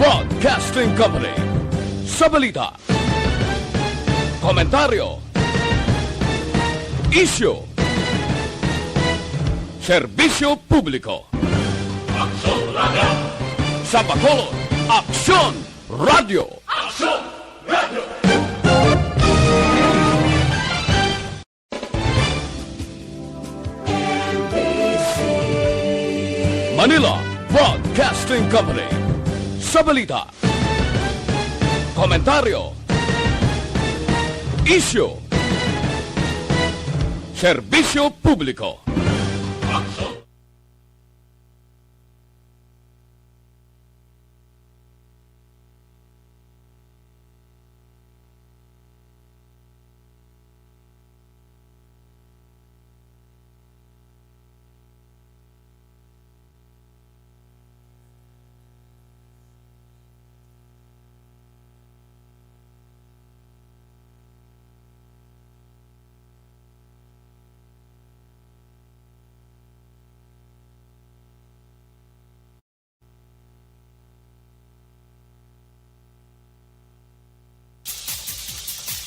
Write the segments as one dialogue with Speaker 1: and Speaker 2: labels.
Speaker 1: Broadcasting Company. Sa balita, komentaryo, isyu, serbisyo publiko. Aksyon Radio! Sa Bacolod, Aksyon Radio! Aksyon Radio! Manila Broadcasting Company. Sa balita, komentaryo, isyu, serbisyo publiko.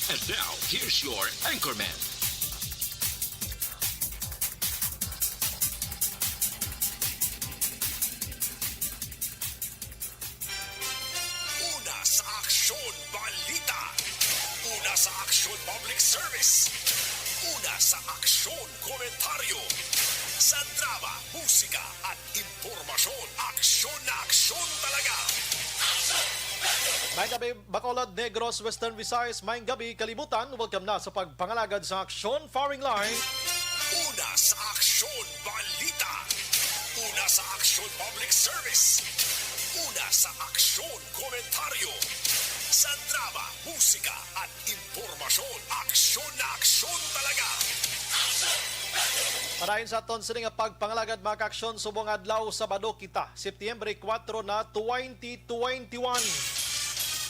Speaker 2: And now, here's your anchorman.
Speaker 3: Una sa Aksyon Balita. Una sa Aksyon Public Service. Una sa Aksyon Komentaryo. Sa drama, musika at impormasyon, aksyon na aksyon talaga.
Speaker 4: Mayang gabi, Bacolod, Negros, Western Visayas. Mayang gabi, Kalibutan. Welcome na sa pagpangalagad sa Aksyon Firing Line.
Speaker 3: Una sa Aksyon Balita. Una sa Aksyon Public Service. Una sa Aksyon Komentaryo. Sa drama, musika at impormasyon, aksyon na aksyon talaga.
Speaker 4: Parahin sa aton sa nga pagpangalagad mga kaaksyon subong adlaw Sabado kita, Setyembre 4 na 2021.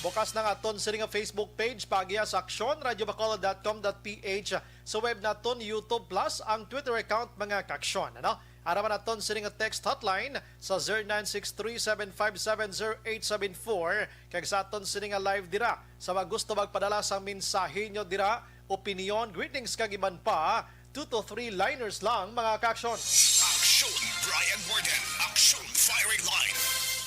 Speaker 4: Bukas ng aton sa nga Facebook page pagiya sa aksyon, radiobacolod.com.ph, sa web naton YouTube Plus, ang Twitter account mga kaaksyon. Ano? Araman naton sa nga text hotline sa 0963-757-0874. Kag sa aton sa nga live dira. Sa mga gusto magpadala sa mensahe nyo dira, opinion, greetings kag iban pa, 2 to 3 liners lang mga kaaksyon.
Speaker 3: Aksyon Brian Warden. Aksyon Firing Line.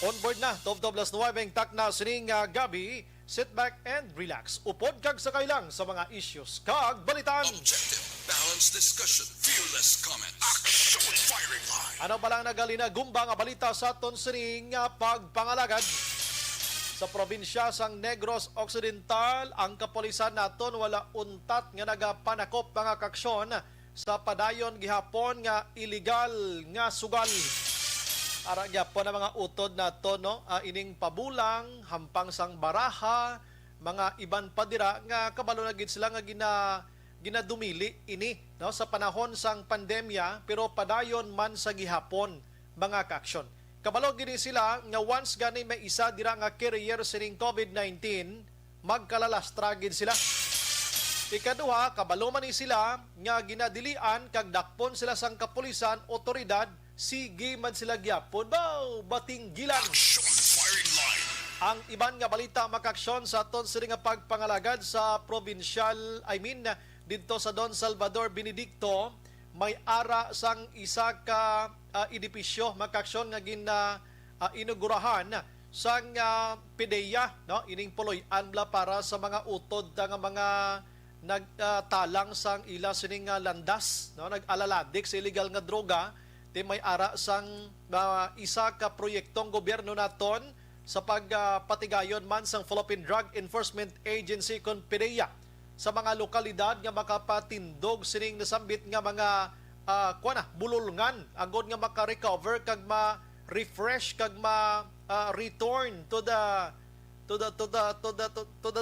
Speaker 4: On board na, Top-Doblas 9 tak na sining gabi. Sit back and relax. Upod kag sakay lang sa mga issues kag balitan.
Speaker 3: Objective, balanced discussion, fearless comments. Aksyon Firing Line.
Speaker 4: Ano ba lang nagalina gumba nga balita sa aton sining pagpangalagad? Sa probinsya sang Negros Occidental, ang kapolisan naton wala untat nga nagapanakop mga kaksyon sa padayon gihapon nga illegal nga sugal. Ara gyapon na mga utod naton no, ining pabulang, hampang sang baraha, mga iban padira nga kabalo na gid sila nga ginadumili ini no sa panahon sang pandemya pero padayon man sa gihapon mga kaaksyon. Kabalo gini sila nga once gani may isa dira nga carrier sining COVID-19, magkalalastra gid sila. Ikaduha, kabalo man ni sila nga ginadilian kag dakpon sila sang kapulisan, otoridad, sige man sila gyapon, batinggilan.
Speaker 3: Aksyon Firing Line.
Speaker 4: Ang iban nga balita makaksyon sa aton sila nga pagpangalagad sa provincial, dito sa Don Salvador, Benedicto, may ara sang isa ka edipisyo makaksyon nga inugurahan sang PDEA, no? Ining puloy-an bla para sa mga utod nga mga nagtalang sang ila sining landas, no? Nag-alaladik sa illegal nga droga. Di may ara sang isa ka proyektong gobyerno naton sa pagpatigayon man sang Philippine Drug Enforcement Agency kon PDEA sa mga lokalidad nga makapatindog sining nasambit nga mga bululngan agod nga maka-recover kag ma-refresh kag ma-return to the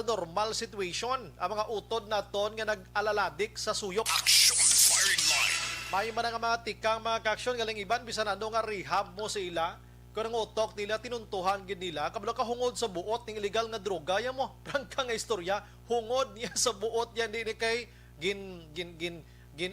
Speaker 4: normal situation ang mga utod naton nga nag-alaladik sa suyop.
Speaker 3: Aksyon Firing Line.
Speaker 4: May man nga mga tikang mga kaaksyon galing iban bisan ano nga rehab mo sa ila kung ang utok nila tinuntuhan gid nila kabalo ka hungod sa buot ng illegal nga droga ya mo prangka nga istorya hungod niya sa buot yan di kay gin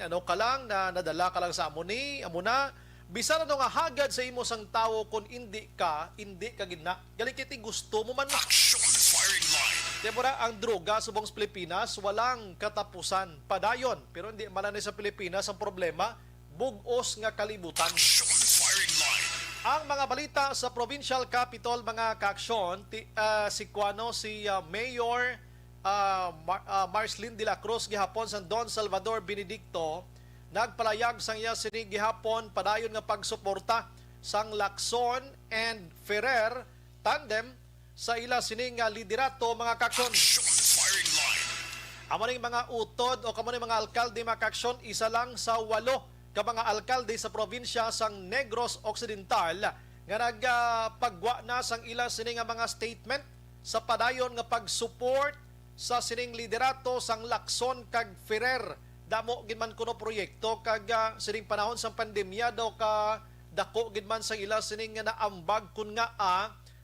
Speaker 4: ano ka lang na nadala ka lang sa amuna bisan ano nga hagad sa imo sang tawo kung hindi ka gina. Galing kiti gusto mo man.
Speaker 3: Action firing line.
Speaker 4: Diba ang droga sa buong Pilipinas, walang katapusan. Padayon. Pero hindi man sa Pilipinas ang problema, bugos nga kalibutan.
Speaker 3: Action firing line.
Speaker 4: Ang mga balita sa provincial capital, mga kaaksyon, si Mayor Marcelin de la Cruz gihapon sa Don Salvador Benedicto, nagpalayag sang iya sining gihapon padayon nga pagsuporta sang Lacson and Ferrer tandem sa ila sining liderato, mga kaaksyon.
Speaker 3: Action firing line.
Speaker 4: Amo ning mga utod o kamo ning mga alkalde, mga kaaksyon, isa lang sa 8 ka mga alkalde sa probinsya sang Negros Occidental nga nagpagwa na sang ila sining mga statement sa padayon nga pag-support sa sining liderato sang Lacson kag Ferrer. Damo gid man kuno proyekto kag sining panahon sang pandemya daw ka dako gid man sang ila sining nga naambag kun nga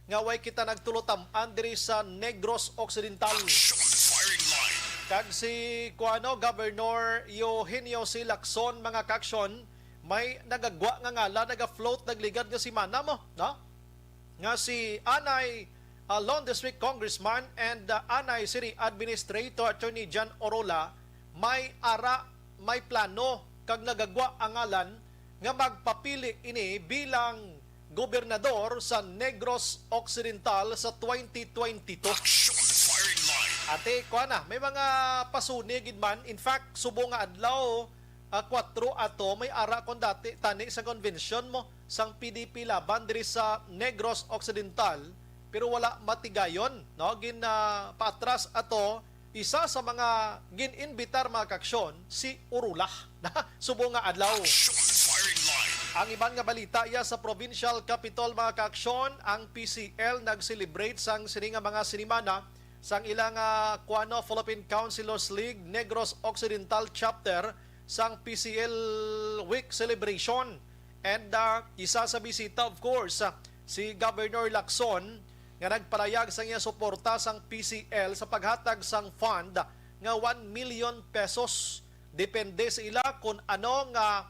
Speaker 4: nga way kita nagtulutam-an diri sa Negros Occidental.
Speaker 3: Action firing line.
Speaker 4: Kag si Governor Eugenio C. Lacson, mga kaaksyon, may nagagwa nga ngala, naga-float, nagligad nga si Mana mo, no? Nga si Anay Lone District Congressman and Anay City Administrator Attorney John Orola, may plano kag nagagwa ang ngalan nga magpapili ini bilang gobernador sa Negros Occidental sa 2022.
Speaker 3: Action firing line.
Speaker 4: Ate, kuana, may mga pasuni gid man. In fact, subo nga adlaw 4 ato may ara kon dati tani sa convention mo sang PDP laban diri sa Negros Occidental, pero wala matigayon, no? Paatras ato isa sa mga gininbitar, mga kaaksyon, si Urulah. Subo nga adlaw.
Speaker 3: Action firing line.
Speaker 4: Ang ibang nga balita iya sa provincial capital, mga kaaksyon, ang PCL nag-celebrate sang sining nga mga sinimana sang ilang Philippine Councilors League Negros Occidental Chapter sang PCL Week Celebration. And isa sa bisita, of course, si Governor Lacson nga nagpalayag sang iya suporta sang PCL sa paghatag sang fund nga 1 million pesos. Depende sa ila kung ano nga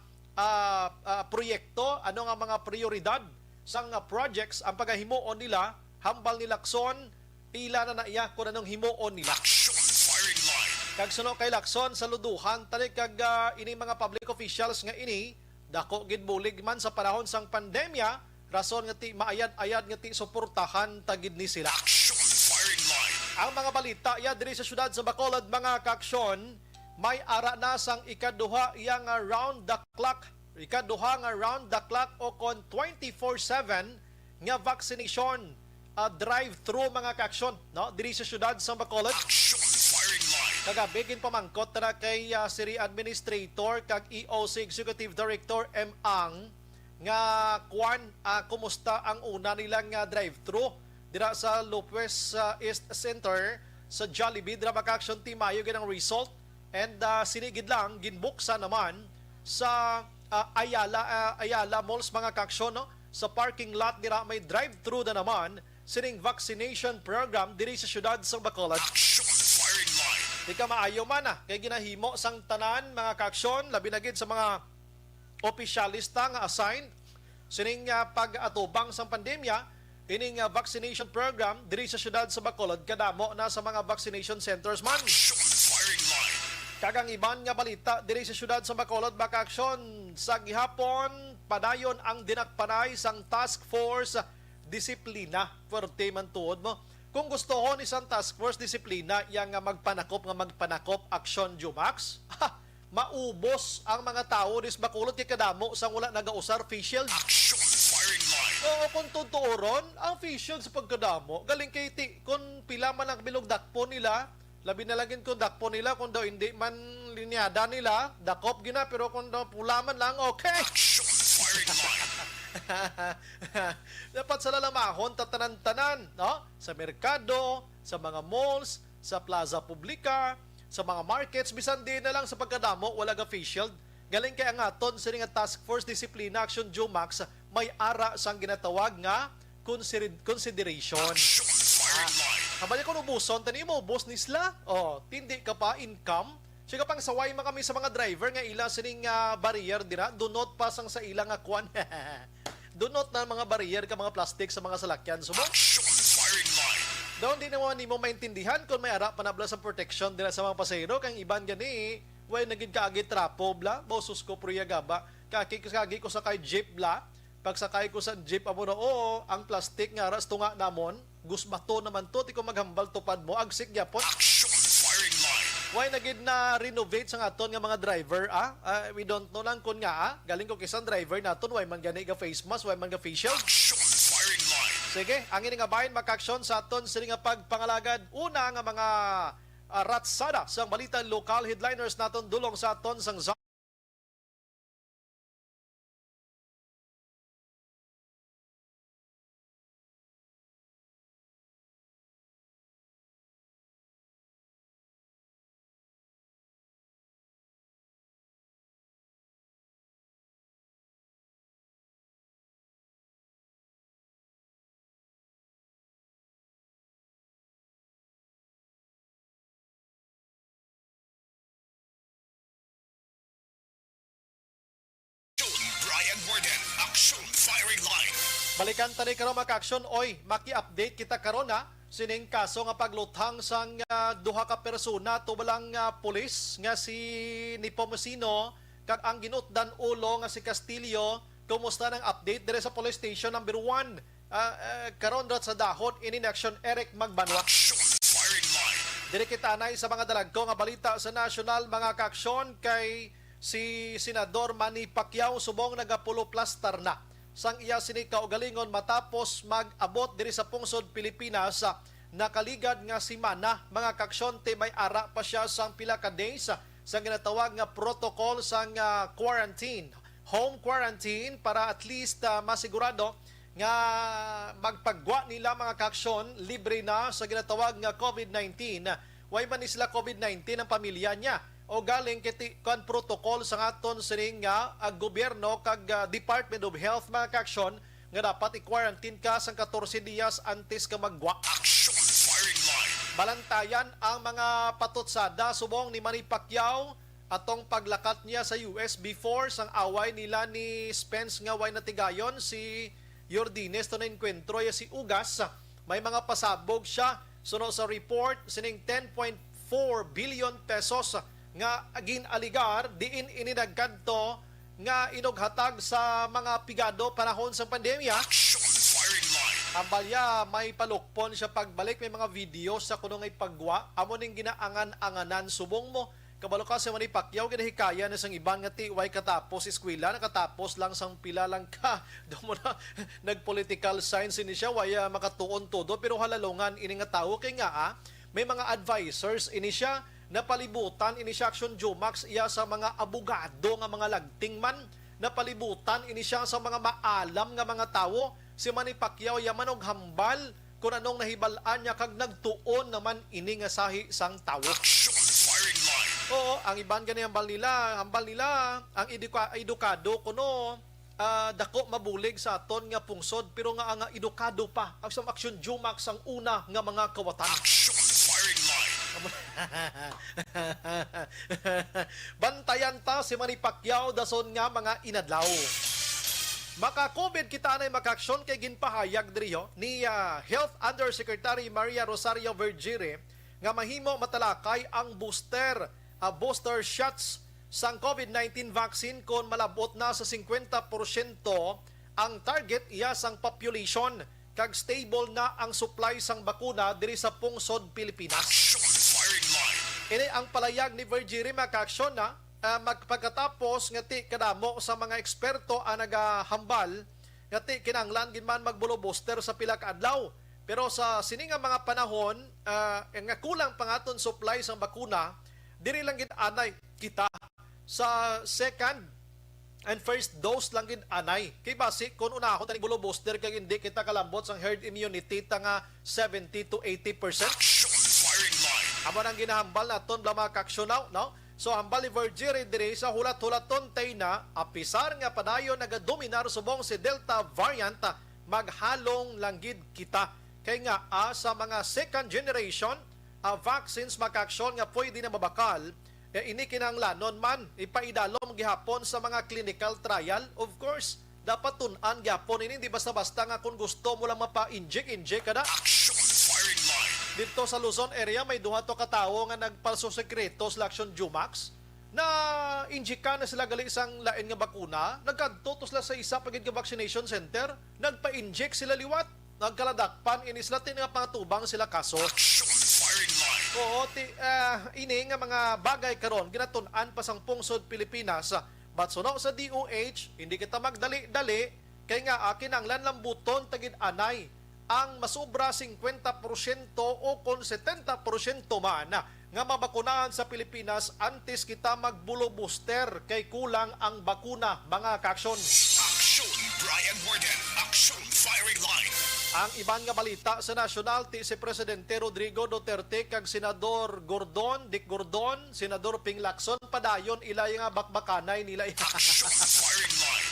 Speaker 4: proyekto, ano nga mga prioridad sang projects ang paghimuon nila. Hambal ni Lacson, ila na iya kung anong himuon nila.
Speaker 3: Action firing line.
Speaker 4: Kag suno kay Lacson, saluduhan tani kag ini mga public officials nga ini dako gid bulig man sa panahon sang pandemya, rason nga ti maayad-ayad nga ti suportahan tagid ni sila.
Speaker 3: Action firing line.
Speaker 4: Ang mga balita iya diri sa syudad sa Bacolod, mga kaaksyon, may ara na sang ikaduha iya nga round the clock o kon 24/7 nga vaccination drive-thru, mga kaaksyon, no? Diri sa syudad sa Bacolod.
Speaker 3: Action firing line.
Speaker 4: Kagabi pamangkot na kay City Administrator kag EOC Executive Director M. Ang nga kumusta ang una nilang drive-thru dira sa Lopez East Center sa Jollibee. Dira, mga kaaksyon, timayo gid ang result. And sinigid lang ginbuksa naman sa Ayala Malls, mga kaaksyon, no? Sa parking lot dira may drive-thru na naman sining vaccination program diri sa syudad sa Bacolod.
Speaker 3: Action firing line.
Speaker 4: Di ka maayo man kay ginahimo sang tanan, mga kaaksyon, labi na gid sa mga opisyalista nga assigned sining pag-atubang sang pandemya. Ining vaccination program diri sa syudad sa Bacolod kadamo na sa mga vaccination centers man.
Speaker 3: Action firing line.
Speaker 4: Kagang iban nga balita diri sa syudad sa Bacolod, mga kaaksyon, sa gihapon padayon ang dinakpanay sang task force disiplina. Fuerte man tuod mo. Kung gustohon isang task force disiplina yang magpanakop action Jumax, maubos ang mga tao dis Bacolod kay kadamo sang wala nagausar face shield.
Speaker 3: Action firing line.
Speaker 4: Oo, kung tutuoron, ang face shield sa pagkadamo, galing kay kung pila man ang bilog dakpo nila, labi na lagin kung dakpo nila, kung daw hindi man linyada nila, dakop gina, pero kung daw pula man lang, okay.
Speaker 3: Action firing line.
Speaker 4: Dapat sa lalamahon, tatanan-tanan, no? Sa merkado, sa mga malls, sa plaza publika, sa mga markets, bisan din na lang sa pagkadamo, wala ga face shield. Galing kay ang aton sa nga Task Force Discipline Action Jumax, may ara sang ginatawag nga consideration.
Speaker 3: Action firing line.
Speaker 4: Habang ko nubuson, tani mo, boss nisla, tindi ka pa income Siya pang saway man kami sa mga driver nga ila sining barrier dira, dunot pa sang sa ilang kwan. Dunot na mga barrier ka mga plastic sa mga salakyan. Sumo?
Speaker 3: Action firing line.
Speaker 4: Doon di naman ni mo maintindihan kung may ara panabla sa protection dira sa mga pasahero kang iban gani way nagid kaagi trapo bla bosus ko pruya gaba kagi ko sa kay jeep bla pagsakay ko sa jeep amo na oo ang plastic nga ras tunga namon gusbato naman to ti ko maghambal tupad mo agsik gyapon
Speaker 3: Action firing line.
Speaker 4: why nagid na renovate sa aton nga mga driver we don't know lang kun nga galing ko kisang driver naton why man gani ga face mask why man ga face shield.
Speaker 3: Action firing line.
Speaker 4: Sige, ang ini nga bahin makaksyon sa aton sini nga pagpangalagad. Una nga mga ratsada sa balita local headliners naton dulong sa aton sang
Speaker 3: Brian Warden. Action firing line.
Speaker 4: balikan tani karon makaksyon oy maki-update kita karon sining kaso nga pagluthang sang duha ka persona tubalang pulis nga si Nepomuceno kag ang ginutdan ulo nga si Castillo. Kumusta ng update dire sa police station number 1 karon rat sa dahon in action Eric Magbanwa.
Speaker 3: Action firing line.
Speaker 4: Dire kita anay sa mga dalagko nga balita sa national mga kaaksyon kay si Senador Manny Pacquiao subong nagapulo plaster na sang iya sini kaugalingon matapos mag-abot diri sa pungsod Pilipinas nakaligad nga si Mana mga kaaksyon te may ara pa siya sang pila ka days sang ginatawag nga protocol sang quarantine home quarantine para at least masigurado nga magpagwa nila mga kaaksyon libre na sa ginatawag nga COVID-19. Way man ni sila COVID-19 ang pamilya niya o galing kiti kan protocol sa aton sining nga gobyerno kag Department of Health mga kaaksyon nga dapat i-quarantine ka sang 14 dias antes ka magwa.
Speaker 3: Action firing line.
Speaker 4: Balantayan ang mga patutsada subong ni Manny Pacquiao atong paglakat niya sa US before sang away nila ni Spence nga way natigayon si Yordines to na enkwentro ya si Ugas may mga pasabog siya suno sa report sining 10.4 billion pesos nga ginaligar diin ininagkadto nga inughatag sa mga pigado panahon sa pandemya.
Speaker 3: Action firing line.
Speaker 4: Ambalya may palukpon siya pagbalik may mga video sa kuno ngay pagwa amo ning ginaangan-anganan subong mo kabalo ka sa Manny Pacquiao ginahikaya na sang iban nga ti way katapos eskwela nakatapos lang sang pila lang ka do mo na nagpolitical science ini siya way makatuon todo pero halalongan ini nga tawo kay nga may mga advisors ini siya napalibutan ini siya Action Jumax iya sa mga abogado nga mga lagting man napalibutan ini siya sa mga maalam nga mga tawo si Manny Pacquiao yaman og hambal kung anong nahibalaan niya kag nagtuon naman ini nga sahi sang tawo.
Speaker 3: Action firing line.
Speaker 4: Oo, ang iban gani hambal nila ang edukado kuno dako mabulig sa aton nga pungsod pero nga ang edukado pa ang sa Action Jumax ang una nga mga kawatan.
Speaker 3: Action firing line.
Speaker 4: Bantayan ta si Manny Pacquiao dason nga mga inadlaw. Maka-COVID kita anay maka-aksyon kay ginpahayag diriyo ni Health Undersecretary Maria Rosario Vergire nga mahimo matalakay ang booster shots sang COVID-19 vaccine kon malabot na sa 50% ang target iya sang population kag stable na ang supply sang bakuna diri sa pungsod Pilipinas.
Speaker 3: Action firing line.
Speaker 4: Ini ang palayag ni Vergire maka-aksyon na magpagkatapos nga ti kadamo sa mga eksperto ang nagahambal nga ti kinahanglan gid man magbulo booster sa pila ka adlaw pero sa sining nga mga panahon nga kulang pangaton supply sang bakuna diri lang gid anay kita sa second and first dose lang gid anay kay basi kun una ako tani bulo booster kag hindi kita kalambot sang herd immunity ta nga 70 to 80%.
Speaker 3: Action firing line.
Speaker 4: Amo nang ginahambal naton bla mga kaaksyonaw no. So ang Vergire diri sa hulat-hulaton tay na apisar nga padayon nagadominar subong si Delta variant maghalong langgid kita kay nga sa mga second generation vaccines makaaksyon nga pwede na mabakal ini kinahanglanon man ipaidalom gihapon sa mga clinical trial. Of course, dapat tun-an gihapon ini, di basta-basta nga kung gusto mo lang mapa-inject kada.
Speaker 3: Action firing line.
Speaker 4: Dito sa Luzon area may duha to katawo nga nagpalso sekreto sa Action Jumax na injika na sila gali isang lain nga bakuna, nagkadto sila sa isa pagid nga vaccination center, nagpa-inject sila liwat, nagkaladakpan ini sila tin nga pangatubang sila kaso.
Speaker 3: Action firing line.
Speaker 4: Oo, ini nga mga bagay karon ginatun-an pa sang pungsod Pilipinas. But suno sa DOH, hindi kita magdali-dali kay nga akin ang lanlambuton tagid anay ang masobra 50% o kung 70% man nga mabakunahan sa Pilipinas antes kita magbulo booster kay kulang ang bakuna, mga kaaksyon.
Speaker 3: Action Brian Morgan. Action firing line.
Speaker 4: Ang iban nga balita sa nasyonal ti si Presidente Rodrigo Duterte kag Senador Dick Gordon, Senador Ping Lacson padayon ilay nga bakbakanay nila.
Speaker 3: Action firing line.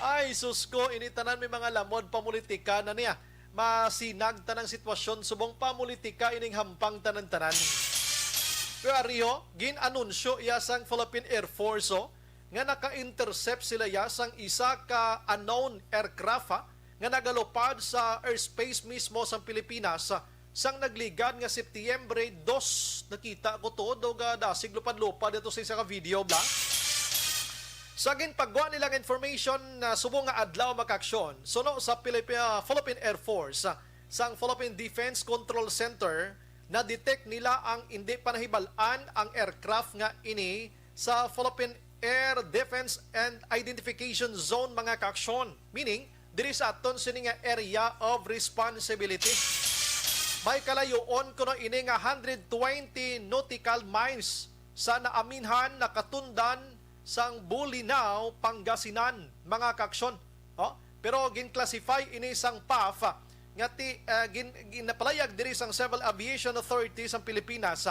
Speaker 4: Ay susko, initanan may mga lamod pamulitika na niya. Masinag tanang sitwasyon subong pamulitika ining hampang tanan-tanan. Pero gin-anunsyo yasang Philippine Air Force nga naka-intercept sila yasang isa ka unknown aircraft nga nagalupad sa airspace mismo sa Pilipinas sang nagligad nga Setyembre 2. Nakita ko to, doga dasig lupad-lupad ito sa isa ka video bla. Sa ginpagwa nilang information na subong nga adlaw makaksyon, suno sa Philippine Air Force, sang Philippine Defense Control Center, na-detect nila ang hindi panahibalaan ang aircraft nga ini sa Philippine Air Defense and Identification Zone, mga kaaksyon. Meaning, diri sa aton sini nga area of responsibility. May kalayoon kuno ini nga 120 nautical miles sa naaminhan na katundan sang Bulinaw, Pangasinan, mga kaaksyon. Pero gin-classify ini sang PAF nga ginapalayag diri sang Civil Aviation Authority sang Pilipinas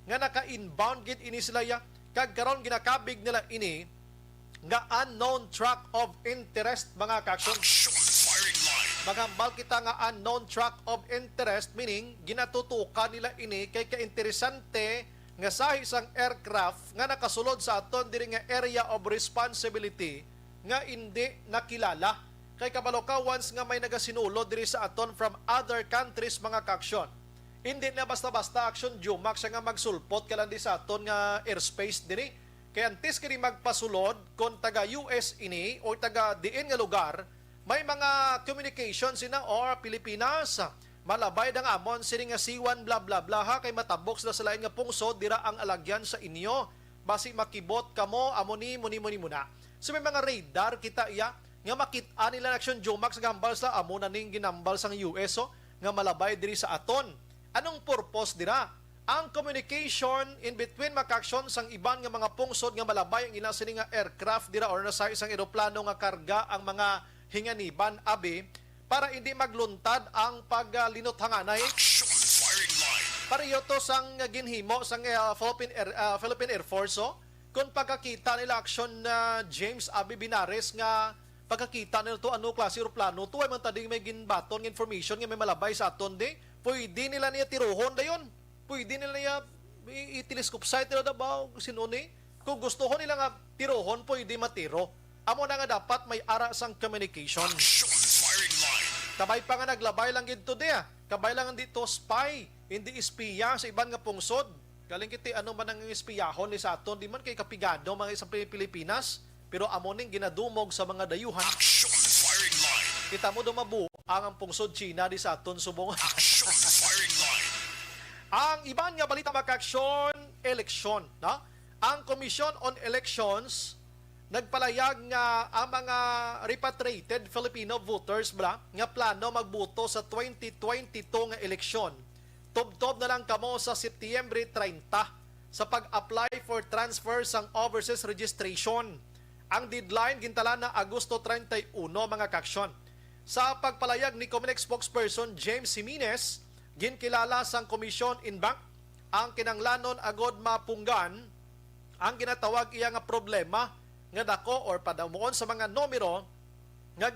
Speaker 4: nga naka-inbound gid ini sila kag karon ginakabig nila ini nga unknown track of interest, mga kaaksyon.
Speaker 3: Action firing line.
Speaker 4: Magambal kita nga unknown track of interest, meaning ginatutukan nila ini kay kainteresante nga sa isang aircraft nga nakasulod sa aton diri nga area of responsibility nga hindi nakilala. Kay kabalo ka once nga may nagasinulod diri sa aton from other countries, mga kaaksyon. Hindi na basta-basta action Jumax nga magsulpot kalandi sa aton nga airspace diri. Kay antes kini magpasulod kung taga US ini o taga diin nga lugar, may mga communication sina or Pilipinas malabay dang amon sini nga C1 bla bla bla ha, kay matabok sila sa lain nga pungsod dira ang alagyan sa inyo basi makibot kamo amoni muni muna. So may mga radar kita nga makita nila action Jumax gambal sa amo na ning ginambal sang US nga malabay diri sa aton. Anong purpose dira? Ang communication in between makaksyon sang iban nga mga pungsod nga malabay ang ila sini nga aircraft dira or nasa isang eroplano nga karga ang mga hinganiban abi para hindi magluntad ang paglinot hanganay.
Speaker 3: Action firing line.
Speaker 4: Pareho to sang ginhimo sang Philippine Air Force kung pagkakita nila action na James Abi Binares nga pagkakita nila to ano klase eroplano to ay man tading may ginbaton ng information nga may malabay sa aton di pwede nila niya tiruhon dayon, pwede nila niya i-telescope sight nila daw sinuni kung gusto nila nga tiruhon pwede matiro. Amo na nga dapat may ara sang communication.
Speaker 3: Action firing line.
Speaker 4: Kabay pa nga naglabay lang dito diya. Kabay lang dito spy, hindi espiya sa iban nga pungsod. Galing kiti ano man ang espiyahon ni sa aton, di man kay kapigado mga isang Pilipinas, pero amo ning ginadumog sa mga dayuhan.
Speaker 3: Action firing line.
Speaker 4: Kita mo dumabu ang pungsod China di sa aton subong.
Speaker 3: Action firing line.
Speaker 4: Ang iban nga balita makaksyon, eleksyon, na? Ang Commission on Elections nagpalayag nga ang mga repatriated Filipino voters nga plano magboto sa 2022 nga eleksyon. Tubtob na lang kamo sa Setyembre 30 sa pag-apply for transfer sang overseas registration. Ang deadline gintala na Agosto 31, mga kaaksyon. Sa pagpalayag ni Comelec spokesperson James Jimenez, ginkilala sang komisyon inbank ang kinanglanon agod mapunggan ang ginatawag iya nga problema nga dako or padamuon sa mga numero nga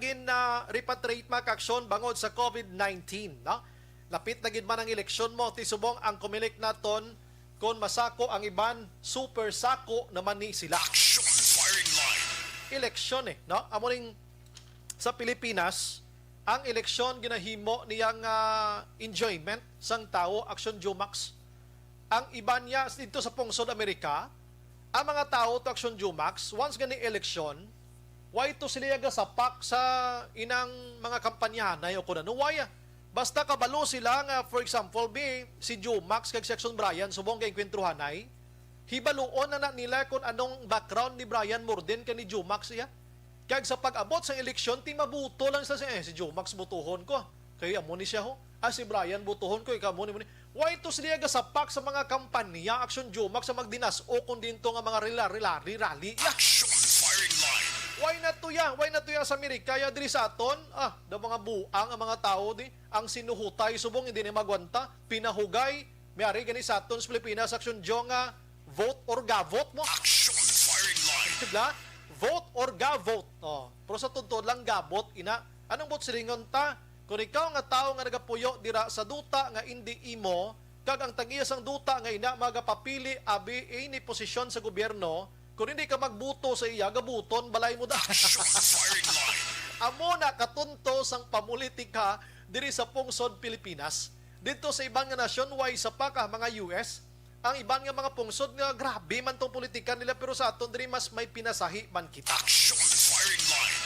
Speaker 4: repatriate makaksyon bangod sa COVID-19. No? Lapit na gid man ang eleksyon mo, tisubong ang Comelec naton kung masako ang iban, super sako naman ni sila.
Speaker 3: Action firing line.
Speaker 4: Eleksyon no? Amo ning sa Pilipinas, ang eleksyon ginahimo niyang enjoyment sang tao, Action Jumax. Ang iban niya dito sa pungsod Amerika, ang mga tao to Action Jumax, once gani eleksyon, why to sila sapak sa inang mga kampanyahan na yun kunan. Why? Basta kabalo sila nga, for example, si Jumax kag si Action Brian, subong kay kwentruhanay, hibaluon na nila kung anong background ni Brian Morden ka ni Jumax siya. Kag sa pag-abot sa eleksyon, ti mabuto lang sa si Jumax butuhon ko. Kaya amo ni siya ho. Si Brian butuhon ko, ikaw mo ni. Why to sila sapak sa mga kampanya, Action Jumax sa magdinas o kung dinto nga mga rally.
Speaker 3: Action firing line.
Speaker 4: Why na to ya? Why na to ya sa Amerika? Kaya diri sa aton, da mga buang ang mga tao di, ang sinuhutay subong hindi ni magwanta, pinahugay, mayari gani sa aton sa Pilipinas, Action Jo nga, vote or gavote mo.
Speaker 3: Action firing line.
Speaker 4: Diba? Vote or gavote. Pero sa tuntod lang gabot, ina. Anong vote siringon ta? Kung ikaw nga tao nga nagapuyo dira sa duta nga hindi imo, kag ang tangiyas ang duta nga ina magapapili abi ni posisyon sa gobyerno, kung hindi ka magbuto sa iya, gabuton, balay mo da.
Speaker 3: Firing line.
Speaker 4: Amo na katunto sang pamulitika diri sa pungsod Pilipinas. Dito sa ibang nga nasyon, why sa pa ka mga US, ang ibang nga mga pungsod nga grabe man tong politika nila, pero sa aton diri mas may pinasahi man kita.
Speaker 3: Action firing line.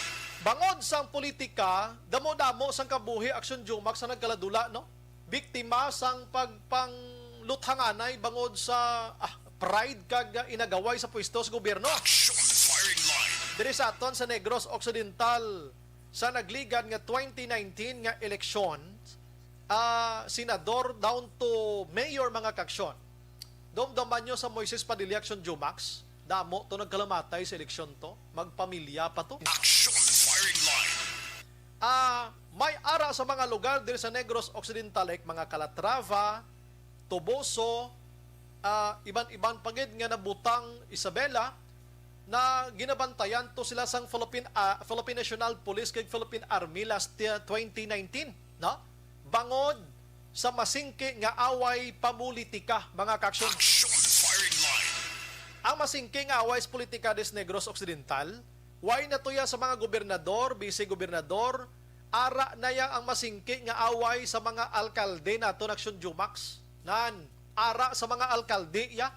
Speaker 4: Bangod sang politika, damo-damo sang kabuhi Action Jumax sa nagkaladula, no? Biktima sang pagpangluthanganay bangod sa pride kag inagaway sa pwesto sa gobyerno.
Speaker 3: Action firing line.
Speaker 4: Diri sa aton sa Negros Occidental sa nagligan nga 2019 nga eleksyon, senador down to mayor mga kaksyon. Domdaman nyo sa Moises Padilla Action Jumax, damo to nagkalamatay sa eleksyon to, magpamilya pa to.
Speaker 3: Action firing line.
Speaker 4: May ara sa mga lugar diri sa Negros Occidental like mga Calatrava, Toboso, iban-iban pagid nga nabutang Isabela na ginabantayan to sila sang Philippine National Police kag Philippine Army last 2019, no? Bangod sa masingki nga away pamulitika mga kaksyon.
Speaker 3: Action firing line.
Speaker 4: Ang masingki nga away sa politika des Negros Occidental, why natuya sa mga gobernador, vice-gobernador, ara na yang ang masingki nga away sa mga alkalde nato Action Jumax. Ara sa mga alkalde ya.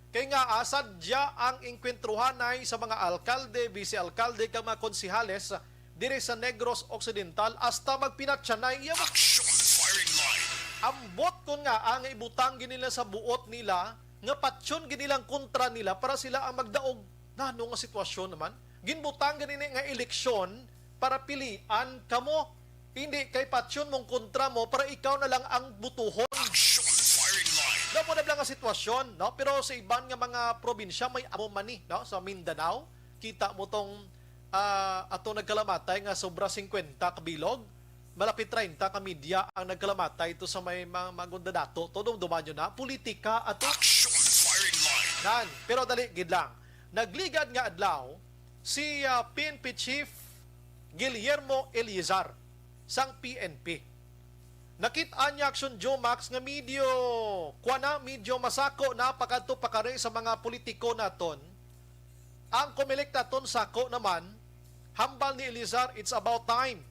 Speaker 4: Kaya nga sadya ang inkwentruhanay sa mga alkalde, vice-alkalde kag mga konsihales diri sa Negros Occidental hasta magpinatsanay iya.
Speaker 3: Action firing line.
Speaker 4: Ambot ko nga ang ibutang ginila sa buot nila nga patsyon ginilang kontra nila para sila ang magdaog na nga sitwasyon naman. Ginbutang ganini nga eleksyon para pilian kamo. Hindi kay patsyon mong kontra mo para ikaw na lang ang butuhon.
Speaker 3: Action firing line.
Speaker 4: Damo na lang ang sitwasyon, no? Pero sa iban nga mga probinsya may amo mani, no? Sa Mindanao, kita mo tong ato nagkalamatay nga sobra 50 kabilog, malapit 30 ka media ang nagkalamatay ito sa may mga magunda dato. Todo dumanyo na politika ato.
Speaker 3: Action firing line.
Speaker 4: Pero dali gid lang. Nagligad nga adlaw si PNP Chief Guillermo Eliazar sang PNP. Nakita niya Action Jumax nga medyo masako na pagkanto pakare sa mga politiko naton. Ang kumilik naton sako naman, hambal ni Eliazar, it's about time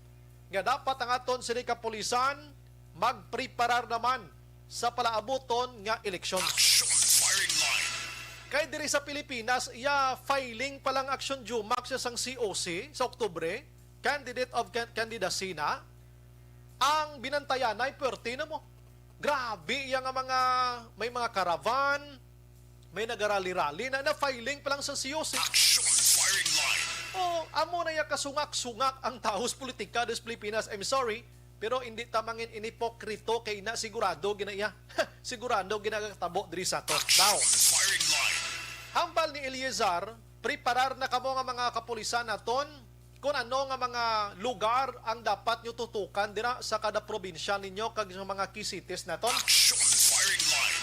Speaker 4: nga dapat ang aton sila kapulisan magpreparar naman sa palaabuton nga eleksyon.
Speaker 3: Action firing line.
Speaker 4: Kay diri sa Pilipinas, filing pa lang Action Jumax sang COC sa Oktubre, candidate of candidacy na. Ang binantayan ay puwerte na mo. Grabe yang may mga caravan, may nagarali-rali na filing pa lang sa COC.
Speaker 3: Action firing line.
Speaker 4: Amo na kasungak-sungak ang taos politika des Pilipinas. I'm sorry, pero hindi tamangin inipokrito kay na sigurado ginaya. Sigurado ginagtabo diri sa to. Now,
Speaker 3: Firing line.
Speaker 4: hambal ni Eliazar, preparar na kamo nga mga kapulisan naton kung ano nga mga lugar ang dapat nyo tutukan dira sa kada probinsya ninyo kag sa mga key cities naton.
Speaker 3: Action firing line.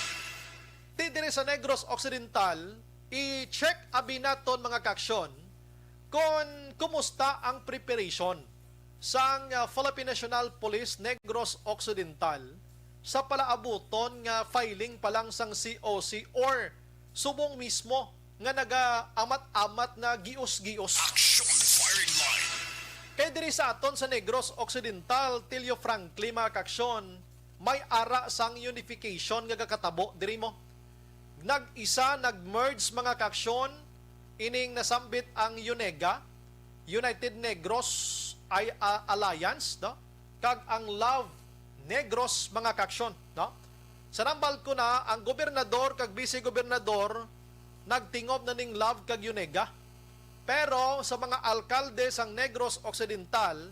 Speaker 4: Dire sa Negros Occidental, i-check abi naton mga kaksyon kung kumusta ang preparation sang Philippine National Police Negros Occidental sa palaabuton nga filing pa lang sang COC or subong mismo nga naga-amat-amat na gios-gios.
Speaker 3: Action firing line.
Speaker 4: Kaya diri sa aton sa Negros Occidental, Tilio Franklin mga kaksyon, may ara sang unification nga kakatabo diri mo. Nag-isa, nag-merge mga kaksyon, ining nasambit ang UNEGA, United Negros Alliance, no? Kag ang Love Negros mga kaksyon, no? Sa nambal ko na, ang gobernador kag vice-gobernador nagtingob na ning Love kag UNEGA. Pero sa mga alkalde sang Negros Occidental,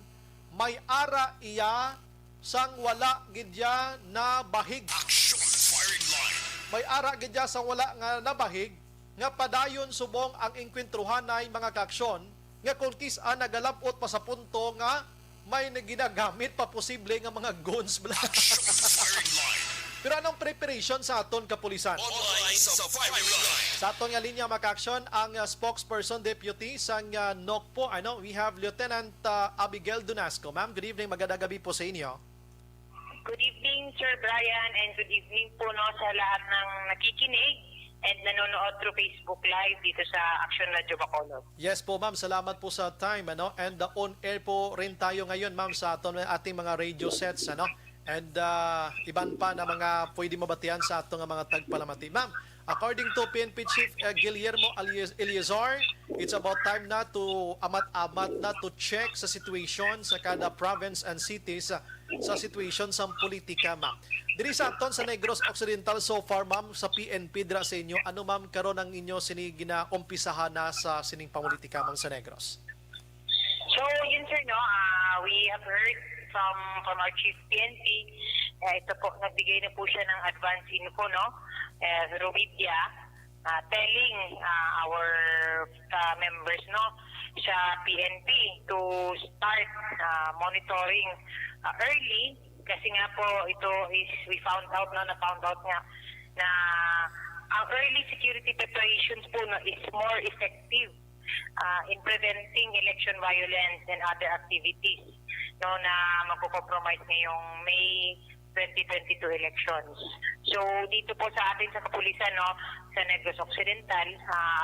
Speaker 4: may ara iya sang wala gidya na bahig.
Speaker 3: Action firing line.
Speaker 4: May ara gidya sang wala nga nabahig nga padayon subong ang inkwentruhanay mga kaksyon nga kung kisa nagalabot pa sa punto nga may ginagamit pa posible nga mga guns bla.
Speaker 3: Action firing line.
Speaker 4: Pero anong preparation sa aton kapulisan?
Speaker 3: Online sa firing line.
Speaker 4: Sa aton nga linya mga kaksyon, ang spokesperson deputy sang NOCPO, we have Lieutenant Abigail Dunasco. Ma'am, good evening, magandang gabi po sa inyo.
Speaker 5: Good evening, Sir Brian, and good evening po sa lahat ng nakikinig and nanonood through Facebook Live dito sa Action Radio Bacolod.
Speaker 4: Yes po ma'am, salamat po sa time and on air po rin tayo ngayon ma'am sa ating mga radio sets and iban pa na mga pwede mabatian sa atong mga tagpalamati. Ma'am, according to PNP Chief Guillermo Eleazar, it's about time na to amat-amat na to check sa situation sa kada province and cities sa situation sa politika ma'am. Diri sa aton sa Negros Occidental so far ma'am sa PNP dira sa inyo, ano ma'am karon ang inyo sini ginaumpisahan na sa sining politika ma'am sa Negros?
Speaker 5: So, yun sir, we have heard from our Chief PNP, ito po, nagbigay na po siya ng advance info, through media, telling our members, sa PNP to start monitoring early, kasi nga po, ito is, we found out nga na ang early security preparations po is more effective in preventing election violence and other activities na magko-compromise ngayong May 2022 elections. So dito po sa atin sa kapulisan sa Negros Occidental,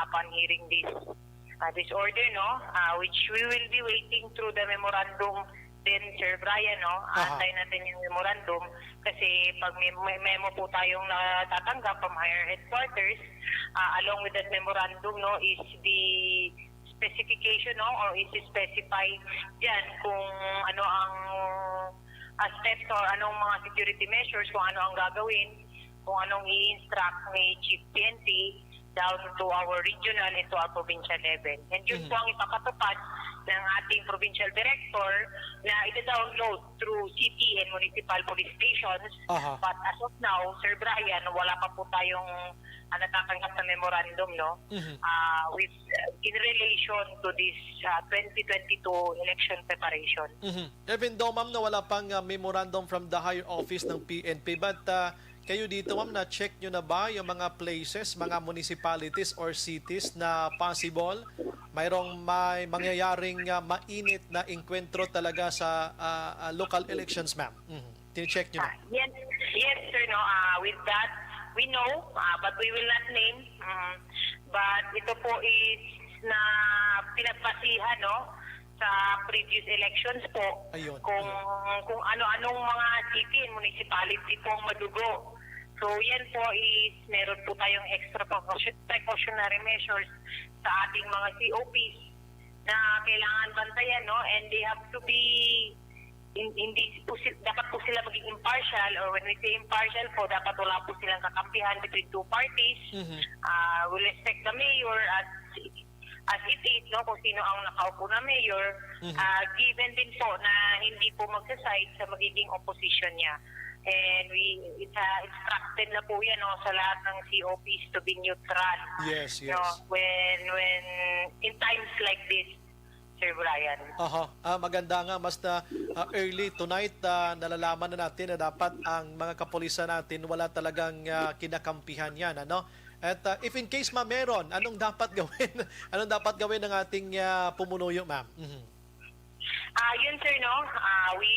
Speaker 5: upon hearing this order which we will be waiting through the memorandum din, Sir Brian, antayin natin yung memorandum kasi pag may memo po tayong natatanggap from higher headquarters, along with that memorandum is the specification or is specify dyan kung ano ang steps or anong mga security measures, kung ano ang gagawin, kung anong i-instruct ni Chief PNP down to our regional and to our provincial level. And yun po ang ipakatupad ng ating provincial director na ita-download through city and municipal police stations. But as of now, Sir Brian, wala pa po tayong natatanggap na memorandum with in relation to this 2022 election preparation.
Speaker 4: Even though ma'am na wala pang memorandum from the higher office ng PNP, but kayo dito ma'am, na-check nyo na ba yung mga places, mga municipalities or cities na possible mayroong may mangyayaring mainit na enkwentro talaga sa local elections ma'am? Tine-check nyo na?
Speaker 5: Yes sir, with that we know, but we will not name. But ito po is na pinagpasihan sa previous elections po.
Speaker 4: Ayun.
Speaker 5: Kung ano-anong mga city and municipality pong madugo. So yan po is meron po tayong extra precautionary measures sa ating mga COPs na kailangan bantayan and they have to be hindi po dapat po sila maging impartial, or when we say impartial po, dapat wala po silang kakampihan between two parties. We respect the mayor as it is, kung sino ang nakaupo na mayor, given din po na hindi po magsaside sa magiging opposition niya. And it's instructed na po yan sa lahat ng COPs to be neutral.
Speaker 4: Yes.
Speaker 5: When in times like this, Sir Brian.
Speaker 4: Maganda nga, mas early tonight nalalaman na natin na dapat ang mga kapulisan natin wala talagang kinakampihan yan, At if in case meron, anong dapat gawin? Anong dapat gawin ng ating pumunuyo, ma'am?
Speaker 5: Yun sir, we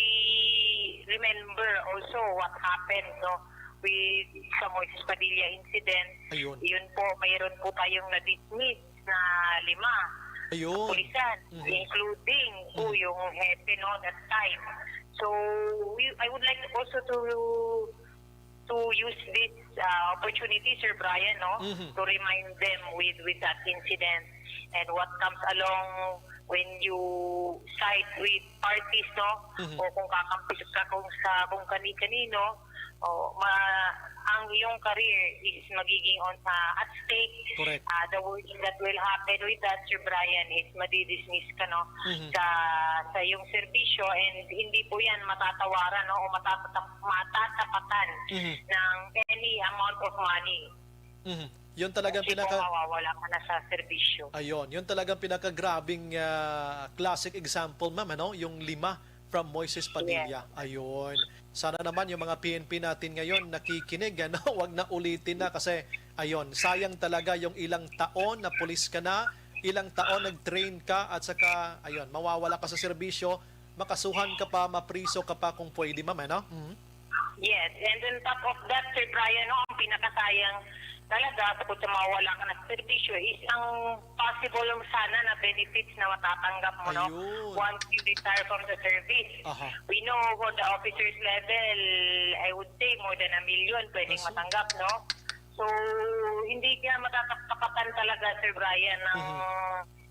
Speaker 5: remember also what happened, no, with sa Moises Padilla incident.
Speaker 4: Ayun.
Speaker 5: Yun po, mayroon po tayong na-dismiss na 5
Speaker 4: Ayun.
Speaker 5: pulisan, including po yung hepe, no, that time. So, I would like also to use this opportunity, Sir Brian, no, to remind them with that incident and what comes along when you side with parties, no, o kung kakampi ka kung kani-kanino, ang iyong career is magiging at stake.
Speaker 4: Correct.
Speaker 5: The worst that will happen with that, Sir Brian, is madidismiss ka, no, sa iyong serbisyo, and hindi po yan matatawaran, no, o matatapatan ng any amount of money.
Speaker 4: Yun talagang
Speaker 5: Kasi kung mawawala ka na sa serbisyo.
Speaker 4: Ayun, yun talagang pinakagrabing classic example, ma'am, ano? Yung 5 from Moises Padilla. Ayun. Sana naman yung mga PNP natin ngayon nakikinig, ano? Huwag na ulitin na kasi, ayun, sayang talaga yung ilang taon na pulis ka na, ilang taon nag-train ka at saka, ayun, mawawala ka sa serbisyo, makasuhan ka pa, mapriso ka pa kung pwede, ma'am, ano?
Speaker 5: Yes, and on top of that, Sir Brian, no, ang pinakasayang talaga, bukod sa mawawala ka na serbisyo, is ang possible sana na benefits na matatanggap mo, no,
Speaker 4: Ayun.
Speaker 5: once you retire from the service.
Speaker 4: Aha.
Speaker 5: We know for the officers level, I would say more than 1 million pwedeng matanggap, no? So, hindi ka matatapatan talaga, Sir Brian, ng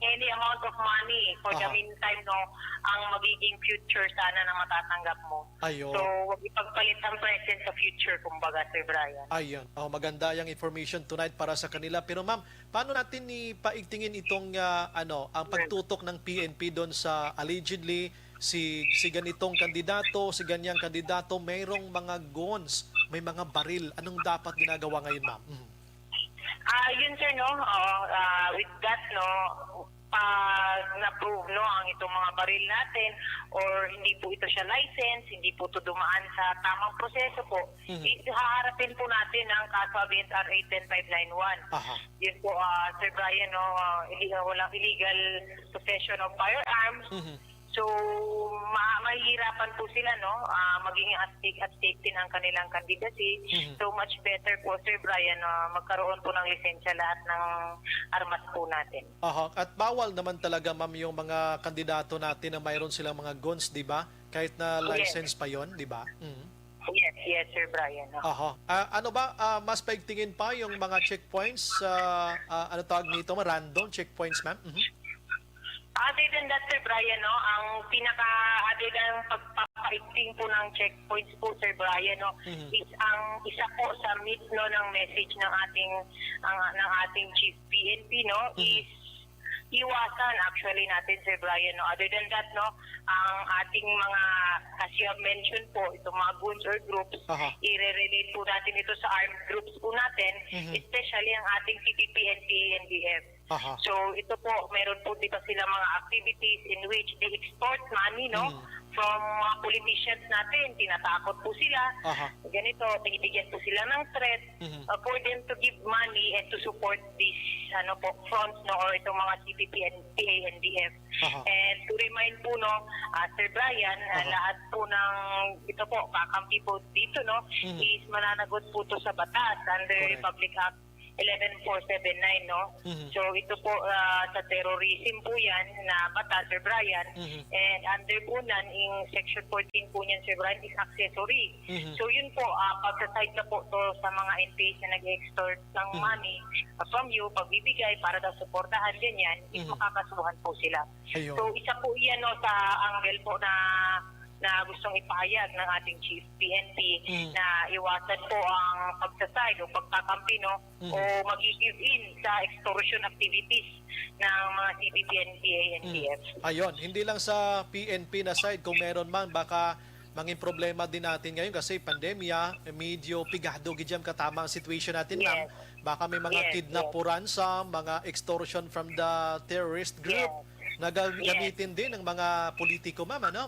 Speaker 5: any amount of money for the meantime, no, ang magiging future sana na matatanggap mo.
Speaker 4: Ayun.
Speaker 5: So, huwag ipagpalit ang present sa future, kumbaga, Sir Brian.
Speaker 4: Ayun. Oh, maganda yung information tonight para sa kanila. Pero ma'am, paano natin ipaigtingin itong ang pagtutok ng PNP doon sa allegedly si ganitong kandidato, si ganyang kandidato, mayroong mga guns, may mga baril. Anong dapat ginagawa ngayon, ma'am?
Speaker 5: Yun, sir, no, with that, no, pag na-prove, no, ang itong mga baril natin or hindi po ito siya license, hindi po ito dumaan sa tamang proseso po, haharapin po natin ang kaso against RA 10591.
Speaker 4: Aha.
Speaker 5: Yun po, Sir Brian, no, walang illegal possession of firearms. So, mahihirapan po sila, no, maging at stake din ang kanilang candidacy. So, much better po, Sir Brian, magkaroon po ng lisensya lahat ng armas po natin.
Speaker 4: Aha. At bawal naman talaga, ma'am, yung mga kandidato natin na mayroon silang mga guns, di ba? Kahit na license pa yon, di ba?
Speaker 5: Yes, Sir Brian. No?
Speaker 4: Aha. Ano ba, mas paigtingin pa yung mga checkpoints, ano tawag nito, random checkpoints, ma'am?
Speaker 5: Other than that, Sir Brian, no, ang other than pagpapaigting po ng checkpoints po, Sir Brian, no, is ang isa po sa no, ng message ng ating Chief PNP, no, is iwasan actually natin, Sir Brian, no. Other than that, no, ang ating mga, as you have mentioned po, itong mga goons or groups, i-relate po natin ito sa armed groups po natin, especially ang ating CPP, NPA, NDF. So, ito po, meron po dito sila mga activities in which they extort money, no, from mga politicians natin. Tinatakot po sila. Ganito, tinibigyan po sila ng threat for them to give money and to support this fronts, no, or itong mga CPP, NPA, NDF. And to remind po, no, Sir Brian, lahat po ng ito po, kakampi po dito, no, is mananagot po to sa batas under Republic Act 11479, no? So ito po sa terrorism po yan na batas, Sir Brian, and under po nan in section 14 po niyan, Sir Brian, is accessory. So yun po, pagsaside na po to sa mga NPAs na nag-extort ng money from you, pagbibigay para daw suportahan ganyan, is makakasuhan po sila.
Speaker 4: Ayun.
Speaker 5: So isa po yan, no, sa angle po na gustong ipahayag ng ating Chief PNP na iwasan po ang pagsaside o pagkakampi, no, o mag-give in sa extortion activities ng mga CPP, NPA, NDF.
Speaker 4: Ayun, hindi lang sa PNP na side, kung meron man, baka manging problema din natin ngayon kasi pandemya, medyo pigado gidjam katama ang situation natin, ma'am. Baka may mga kidnap po ransom, mga extortion from the terrorist group na gamitin din ng mga politiko, ma'am, ano?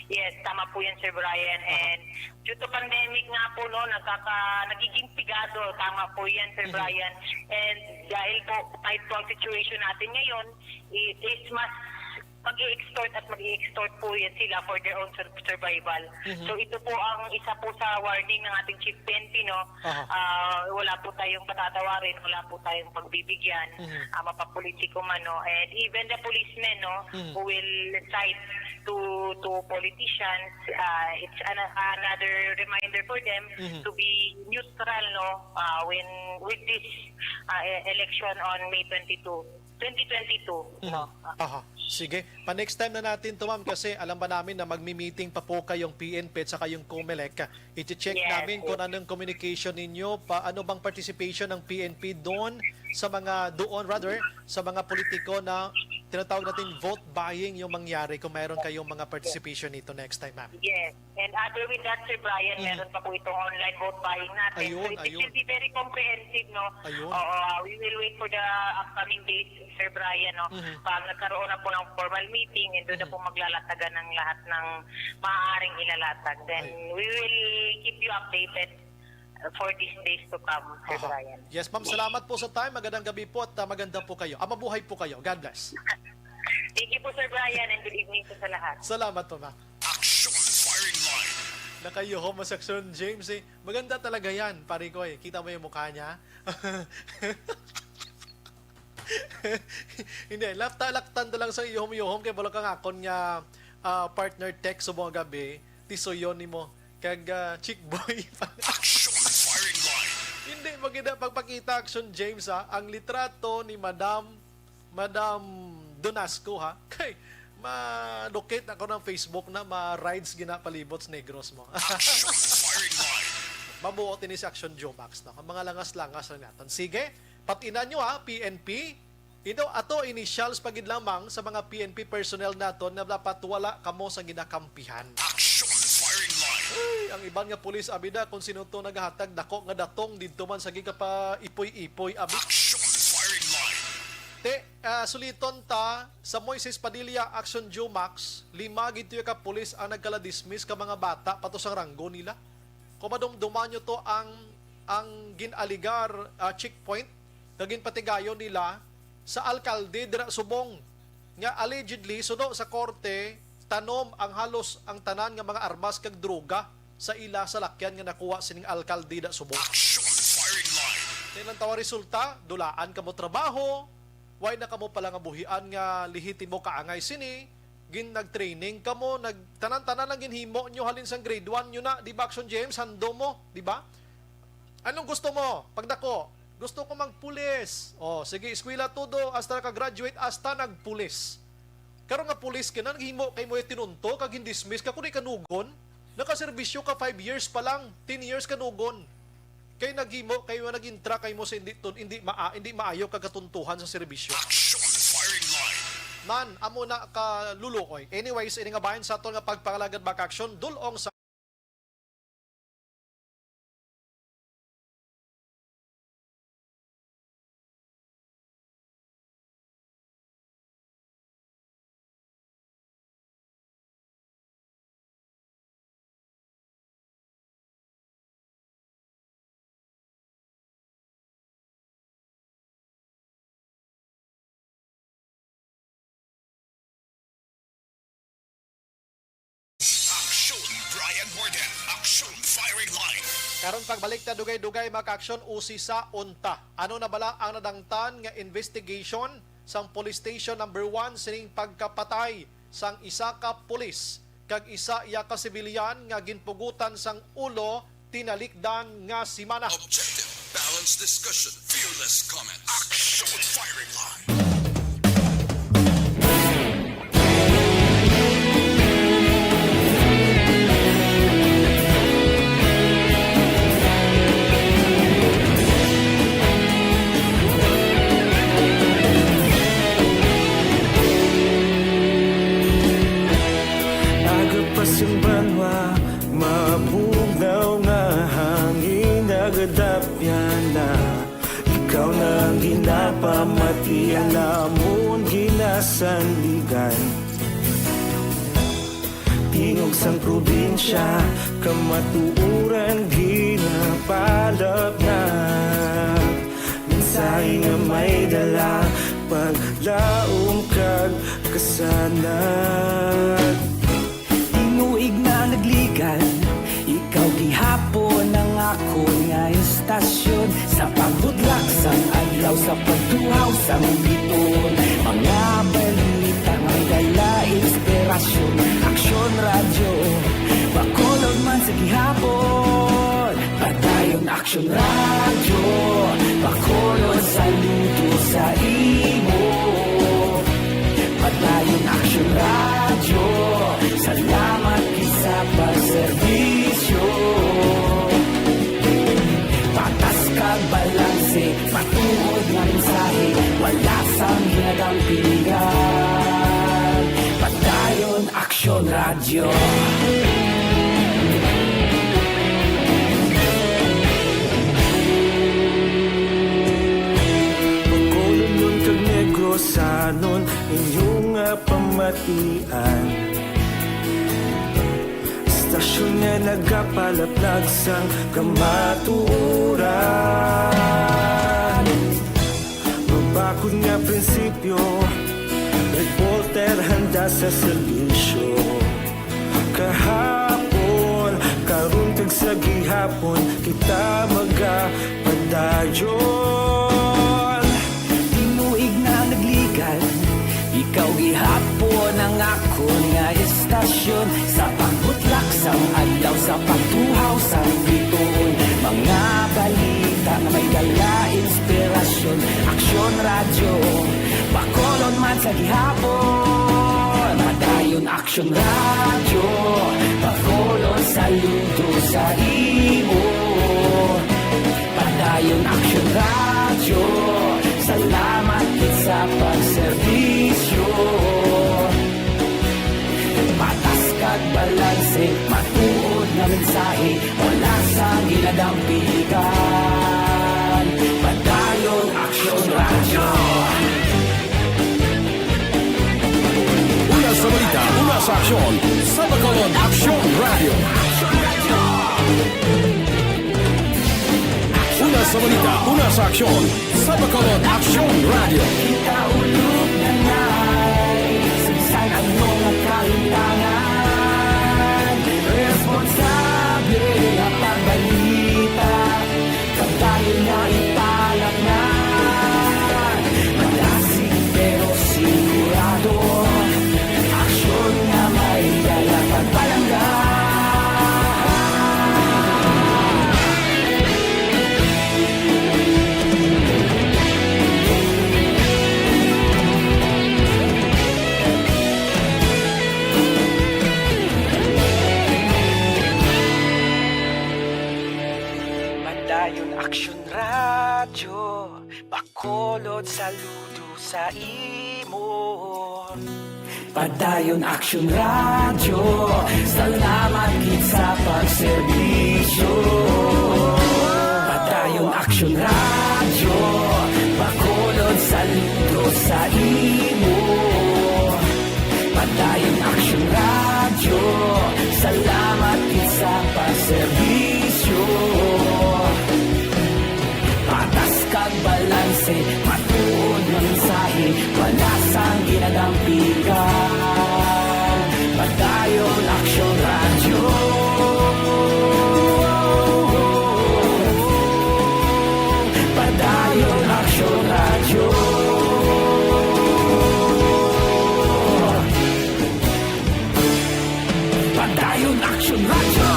Speaker 5: Yes, tama po yan, Sir Brian. And due to pandemic nga po, no, nagiging pigado. Tama po yan, Sir Brian. And dahil po tight po ang situation natin ngayon, it is mas mag-i-extort at mag-i-extort po yan sila for their own survival. So ito po ang isa po sa warning ng ating Chief PNP, no? Wala po tayong patatawarin, wala po tayong pagbibigyan, mapapolitiko man, no? And even the policemen, no, who will side to politicians, it's another reminder for them to be neutral, no, when with this election on May 2022, no.
Speaker 4: Sige. Pa-next time na natin to, ma'am, kasi alam ba namin na magmi-meeting pa po kayong PNP at saka yung COMELEC. I-check namin kung anong communication ninyo, ano bang participation ng PNP doon sa mga politiko na tinatawag natin vote buying yung mangyari kung mayroon kayong mga participation nito next time, ma'am.
Speaker 5: Yes. And other with that, Sir Brian, meron pa po itong online vote buying natin.
Speaker 4: Ayun,
Speaker 5: so it will be very comprehensive, no?
Speaker 4: Ayun.
Speaker 5: We will wait for the upcoming dates, Sir Brian, no? Pag nagkaroon na po ng formal meeting, and doon na po maglalatagan ng lahat ng maaaring ilalatag. Then we will keep you updated for these days to come, Sir Brian.
Speaker 4: Yes, ma'am. Salamat po sa time. Magandang gabi po at maganda po kayo. Mabuhay po kayo. God bless.
Speaker 5: Thank you po, Sir Brian, and good evening po sa lahat.
Speaker 4: Salamat po, ma'am.
Speaker 3: Action Firing Line.
Speaker 4: Nakayo homosexual James eh. Maganda talaga yan, pare ko eh. Kita mo yung mukha niya? Hindi, laktan lang sa ihom-ihom kay bala kang akon nga partner text sa mga gabi, tisoyon ni mo kag chick boy.
Speaker 3: Action Firing Line.
Speaker 4: Hindi maganda pagpakita Action James ha, ang litrato ni Madam Donasco ha. Kay ma-locate ako ng Facebook na ma-rides ginapalibot sa Negros mo.
Speaker 3: Action Firing Line.
Speaker 4: Mabuo ni si Action Jomax na. Ang mga langas-langas na natin. Sige, patinan nyo ha, PNP. Ato initials pagid lamang sa mga PNP personnel naton na dapat wala kamo sa ginakampihan.
Speaker 3: Action Firing Line.
Speaker 4: Ay, ang iban nga pulis abida kung sino to naghatag dako nga datong didto man sa pa ipoy-ipoy abi.
Speaker 3: Action Firing Line.
Speaker 4: Suliton ta sa Moises Padilla Action Jomax, 5 gito ka pulis ang nagkala-dismiss ka mga bata pato sa ranggo nila. Kumadumduman nyo to ang ginaligar checkpoint kagin patigayon nila sa alkalde dira Subong nga allegedly suno sa korte tanom ang halos ang tanan nga mga armas kag droga sa ila sa lakyan nga nakuha sining alkalde da Subong.
Speaker 3: Action Firing Line.
Speaker 4: Kailan tawa resulta, dulaan ka mo trabaho, why na kamo pala nga buhian nga lihitin mo kaangay sini, nag-training ka mo, tanan-tanan lang ginhimo nyo halin sang grade 1 nyo na, di ba Action James, hando mo, di ba? Anong gusto mo? Pagdako, gusto ko magpulis. Sige, eskwela todo, hasta ka-graduate, hasta nagpulis. Karon nga pulis ka na, naghimo kay mo tinunto, kag dismiss ka, kundi kanugon, nakaserbisyo ka 5 years pa lang, 10 years kanugon. Kay naghimo, kayo nag-intra, kayo mo sa hindi maayo kagatuntuhan sa serbisyo.
Speaker 3: Action Firing Line.
Speaker 4: Man, amo na ka lulukoy. Anyways, ini nga bahin sa aton nga pagpangalagad back action, dulong sa
Speaker 3: Action Brian Morden. Action Firing Line.
Speaker 4: karon pagbalik ta dugay-dugay maka-action usi sa unta. Ano na bala ang nadangtan nga investigation sang police station number 1 sining pagkapatay sang isa ka pulis kag isa iya ka sibilyan nga ginpugutan sang ulo tinalikdan nga simana.
Speaker 3: Objective. Balanced discussion. Fearless comment. Action Firing Line.
Speaker 6: Agapasang banwa, mabugaw nga hangin agadapyan na. Ikaw na ang ginapamatian namon ginasanligan. Tingog sang probinsya, kamatuuran ginapalap na. Minsay nga may dala, paglaom kag lisanag.
Speaker 7: Tinuig na nagligan, ikaw gihapon ang ako nga istasyon. Sa pagbudlak sang adlaw, sa pagtuhaw sang biton, mga balita nga dala inspirasyon. Aksyon radyo, bakolod man sa gihapon. Padayon aksyon radyo, bakolod saludo sa imo. Padayon aksyon radyo, salamat sa pagserbisyo. Patas kag balanse, patuod nga mensahe, wala sang hinagang pilihan. Padayon aksyon radyo.
Speaker 6: Bacolod nun kag Negros Sanon, inyong pamatian. Istasyon nga nagapalaplag sang kamatuuran. Mabakod nga prinsipyo, reporter handa sa serbisyo. Kahapon, karon kag sa gihapon, kita magapadayon.
Speaker 7: Tinuig na nagligan, ikaw gihapon ang ako nga istasyon. Sa pagbutlak sang adlaw, sa pagtuhaw sang biton, mga balita na may dala inspirasyon. Aksyon radyo, bakolon man sa gihapon. Padayon aksyon radyo, bakolon saludo sa imo. Padayon aksyon radyo, salamat sa pagserbisyo. Patas kag balanse, matuod na mensahe, wala sa ginadampikan. Padayon aksyon radyo.
Speaker 1: Una sa balita, una sa aksyon, sa Bacolod Aksyon Radio. Una sa balita, una sa aksyon, sa Bacolod Aksyon Radio.
Speaker 7: Kita ulog na na'y sinsan ang mga kalintangan. Responsable ang pagbalita, pagdayon na ipalak na. Malasig pero sigurado, aksyon na may dala pagpalanggan. Padayon aksyon radyo, bakolod saludo sa imo. Padayon aksyon radyo, salamat gid sa pagserbisyo. Padayon aksyon radyo, bakolod saludo sa imo. Padayon aksyon radyo, salamat gid sa pagserbisyo. Patas kag balanse, matuod ng mensahe, wala sang ginadampikan. Padayon aksyon radyo. Padayon aksyon radyo. Padayon aksyon radyo.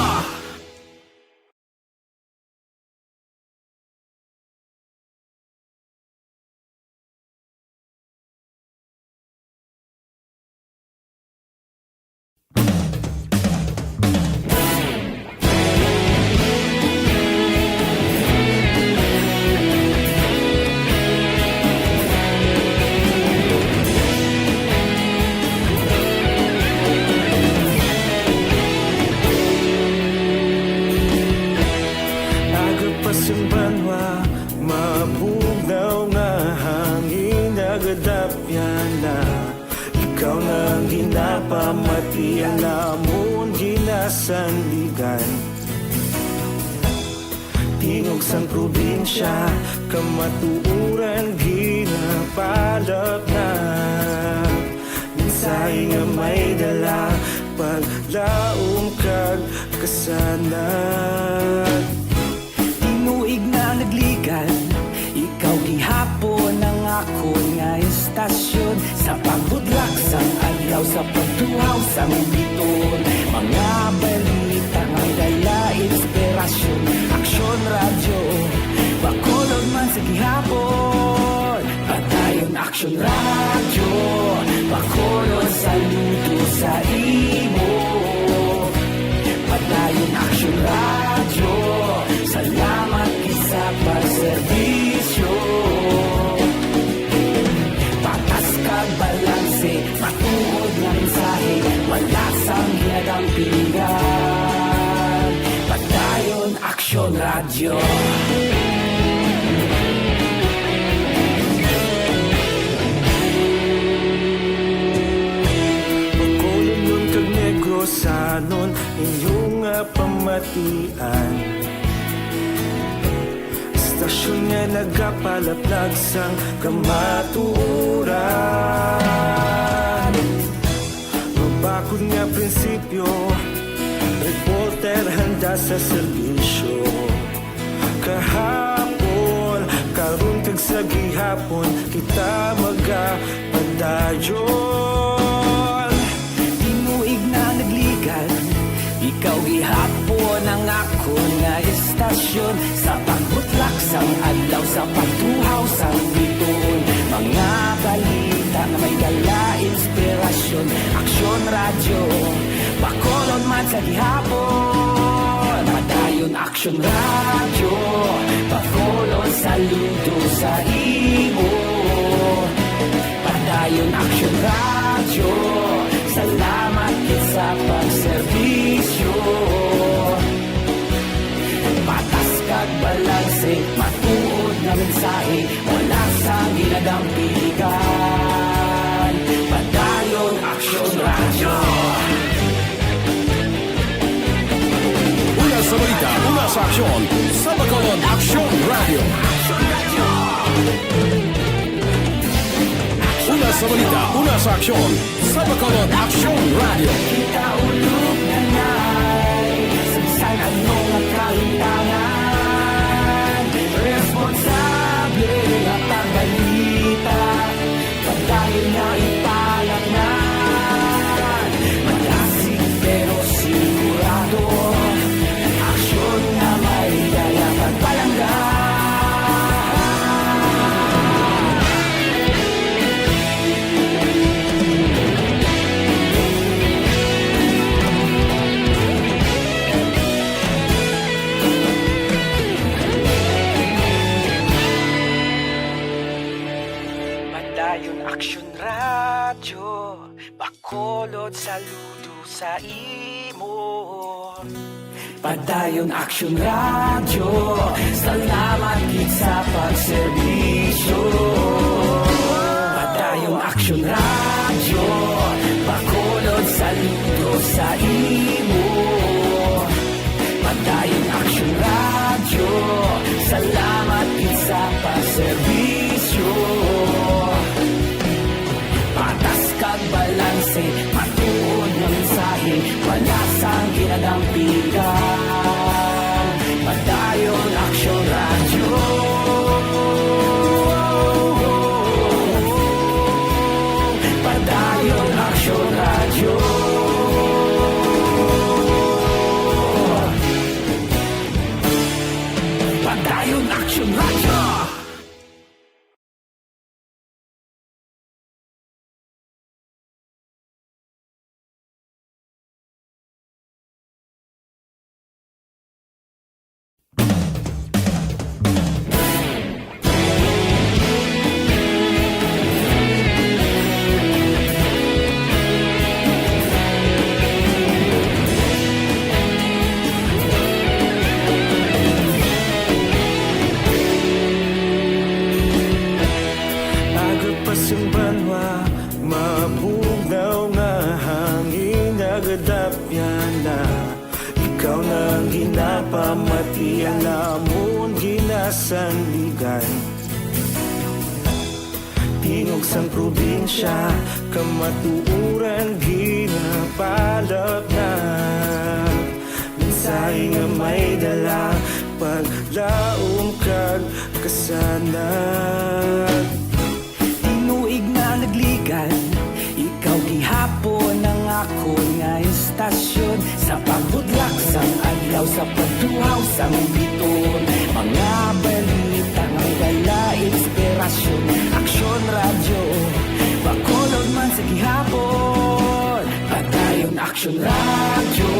Speaker 6: Simbanwa, mabugnaw nga hangin nagadapyan na. Ikaw na ginapamatian namon ginasandigan. Tingog sang probinsya, kamatuuran ginapalap na. mensahe nga may dala paglaom kag kasanag.
Speaker 7: Tinuig na nagligan, ikaw gihapon ang ako nga istasyon. Sa pagbudlak sang adlaw, sa pagtuhaw sang biton, mga balita may dala inspirasyon. Aksyon radyo, bakulog man sa gihapon. Padayon aksyon radyo, bakulog saludo sa imo. Padayon aksyon radyo, salamat isa pagserbisyo. Patas kag balanse, matuod na mensahe, wala sang hinagang pinggan. Padayon aksyon radyo.
Speaker 6: Bakulog nun kag Negrosanon inyong pamatian. Istasyon nga nagapalaplag sang kamaturan. Mabakod nga prinsipyo, reporter handa sa serbisyo. Kahapon, karon kag sa gihapon, kita magapadayon.
Speaker 7: Tinuig na nagligan, ikaw gihapon ang ako nga istasyon. Sa pagbutlak sang adlaw, sa pagtuhaw sang biton, mga balita na may dala inspirasyon. Aksyon radyo, bakolon man sa gihapon. Padayon aksyon radyo, bakolon saludo sa imo. Padayon aksyon radyo, salamat sa pagserbisyo. Patas kag balanse, matuod na mensahe, wala sang ginadampigan. Padayon aksyon radyo.
Speaker 1: Una sa balita, una sa aksyon. Sa Bacolod Aksyon Radio. Una sa balita, una sa aksyon. Sa Bacolod Aksyon Radio.
Speaker 7: Kita ulog na na'y Sansan anong nakahintangan. Responsable at ang balita, pagdahil na ipalaknan. Malasig pero sigurado, aksyon na may dala pagpalanggan. Padayon aksyon radyo, bakolod saludo sa imo. Padayon aksyon radyo, salamat gid sa pagserbisyo. Padayon aksyon radyo, bakolod saludo sa imo. Padayon aksyon radyo, salamat gid sa pagserbisyo. Patas kag balanse, matuod na mensahe, wala sang ginadampigan. Padayon aksyon radyo. Padayon aksyon radyo. Padayon aksyon radyo.
Speaker 6: Ikaw nang ginapamatian namon ginasandigan. hingog sang probinsya, kamatuuran ginapalap na. Mensahe nga may dala, paglaom kag kasanag.
Speaker 7: Tinuig na nagligan, ikaw gihapon ang ako nga istasyon. Sa pagbudlak sang adlaw, sa pagduhaw sang biton, mga balita nga dala inspirasyon. Aksyon radyo, bakolod man sa gihapon. Padayon aksyon radyo,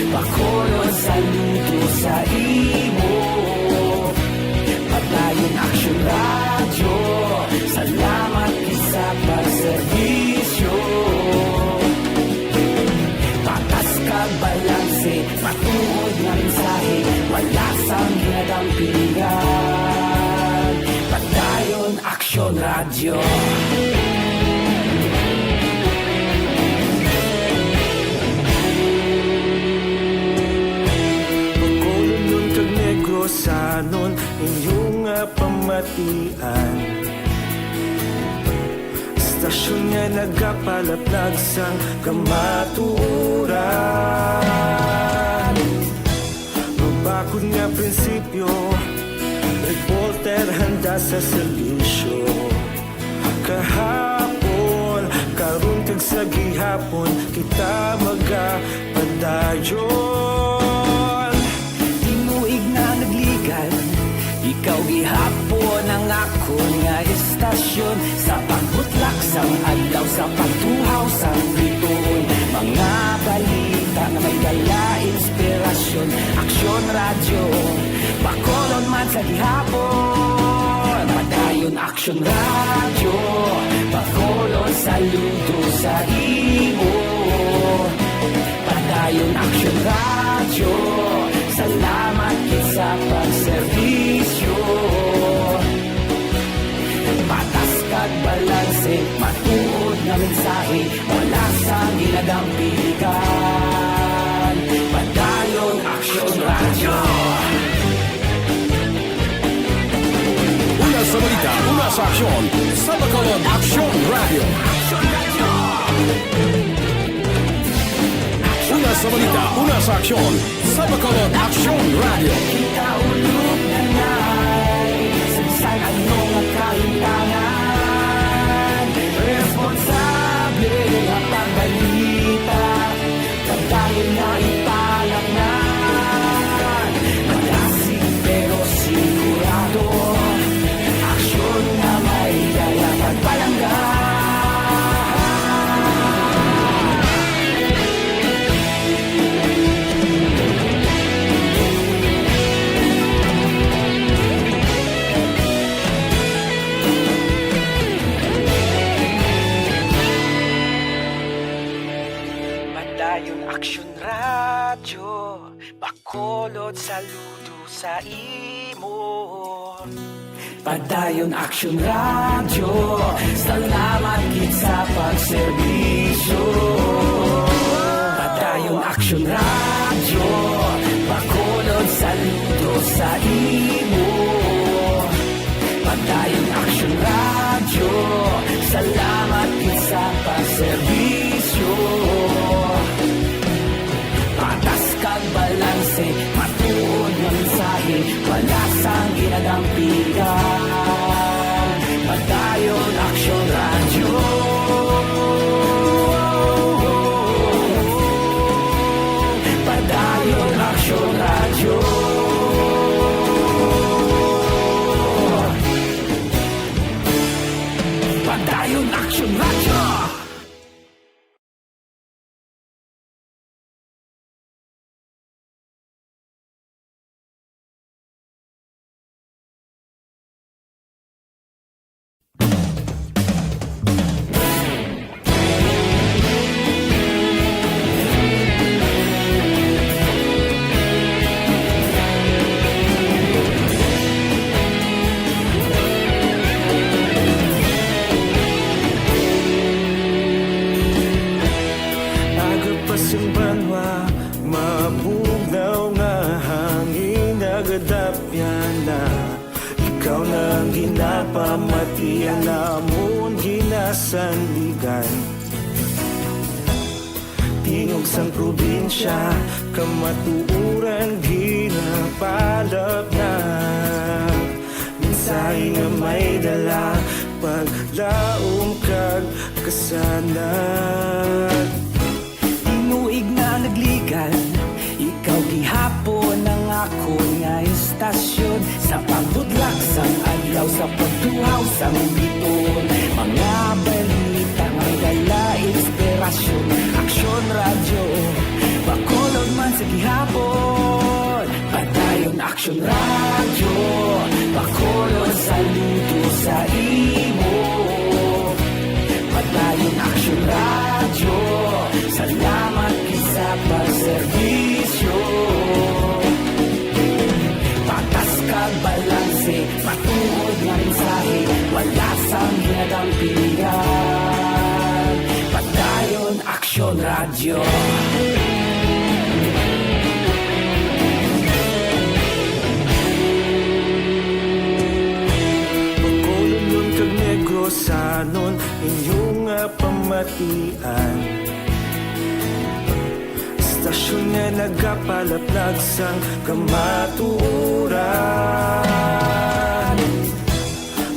Speaker 7: bakolod saludo sa imo. Padayon aksyon radyo, salamat isa pagserbisyo. Patas kag balanse, matuod nga mensahe, wala sang ginadampingan. Padayon aksyon radyo.
Speaker 6: Bacolod nun kag Negros sanon inyong pamatian. Istasyon nga nagapalaplag sang kamatuuran. Mabakod nga prinsipyo, reporter handa sa serbisyo. Kahapon, karon kag sa gihapon, kita magapadayon.
Speaker 7: Tinuig na nagligan, ikaw gihapon ang ako nga istasyon. Sa pagbutlak sang adlaw, sa pagtuhaw sang biton, mga balita nga may dala inspirasyon. Aksyon radyo, bakolon man sa gihapon. Padayon aksyon radyo, bakolon saludo sa imo. Padayon aksyon radyo, salamat sa pagserbisyo. Patas kag balanse, matuod nga mensahe, wala sang ginadampingan. Padayon aksyon radyo.
Speaker 1: Una sa balita, una sa aksyon, sa Bacolod Aksyon Radio. Una sa balita, una sa aksyon, sa Bacolod Aksyon Radio.
Speaker 7: Kita ulog na na'y sagsang anong kaintangan. Responsable ang pagbalita, pagdahil na ipalaknan. Malasig pero sigurado, aksyon na may dala pagpalanggan. Padayon aksyon radyo, bakolod saludo sa imo. Padayon aksyon radyo, salamat gid sa pagserbisyo. Padayon aksyon radyo, bakolod saludo sa imo. Padayon aksyon radyo, salamat gid sa pagserbisyo. Patas kag balanse, matuod nga mensahe, wala sang ginadampingan. Padayon aksyon radyo. Padayon aksyon radyo. Padayon aksyon radyo.
Speaker 6: ikaw nang ginapamatian namon ginasandigan. Tingog sang probinsya, kamatuuran ginapalap na. Minsay nga may dala, paglaom kag kasanag.
Speaker 7: Tinuig na nagligan, ikaw gihapon ang ako nga istasyon. Sa pagbudlak sang adlaw, sa pagtuhaw sang biton. Mga balita may dala inspirasyon. Aksyon radyo, bakolod man sa gihapon. Padayon aksyon radyo, bakolod saludo sa imo. Padayon aksyon radyo, salamat sa pagserbisyo. Patas kag balanse, matuod nga mensahe, wala sang ginadampingan. Padayon aksyon radyo.
Speaker 6: Pagkolon kag negrosanon, inyong nga pamatian. Istasyon nga nagapalaplag sang kamatuuran.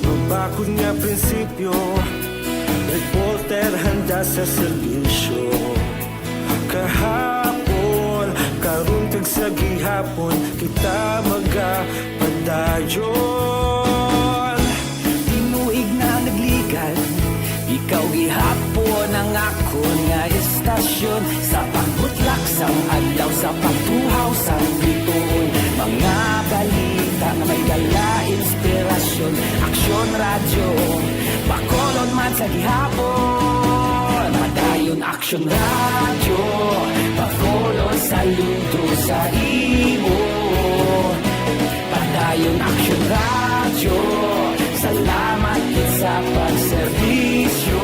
Speaker 6: Mabakod nga prinsipyo, reporter handa sa serbisyo. Kahapon, karon kag sa gihapon, kita magapadayon.
Speaker 7: Tinuig na nagligan, ikaw gihapon ang ako nga istasyon. Sa pagbutlak sang adlaw, sa pagtuhaw sang biton. Mga balita na may dala inspirasyon. Aksyon radyo, bakolon man sa gihapon. Padayon aksyon radyo, bakolon saludo sa imo. Padayon aksyon radyo, salamat sa pagserbisyo.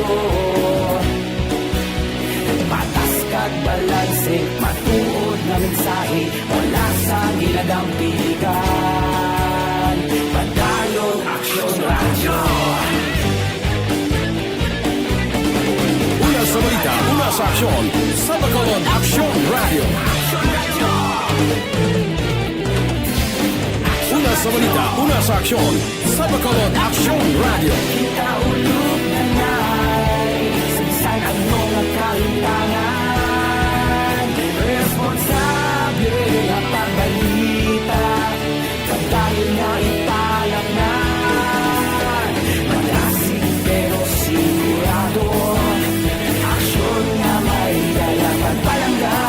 Speaker 7: Patas kag balanse, matuod na mensahe, wala sa ginadampingan. Padayon aksyon radyo.
Speaker 1: Una sa balita, una sa aksyon, sa Bacolod Aksyon Radio. Una sa balita, una sa aksyon, sa Bacolod Aksyon Radio.
Speaker 7: Kita ulog na na'y sinsan ang mga kalintangan. Responsable ang pagbalita, pagdayon na italak na. Malasig pero sigurado, aksyon na may dala pagpalanggan.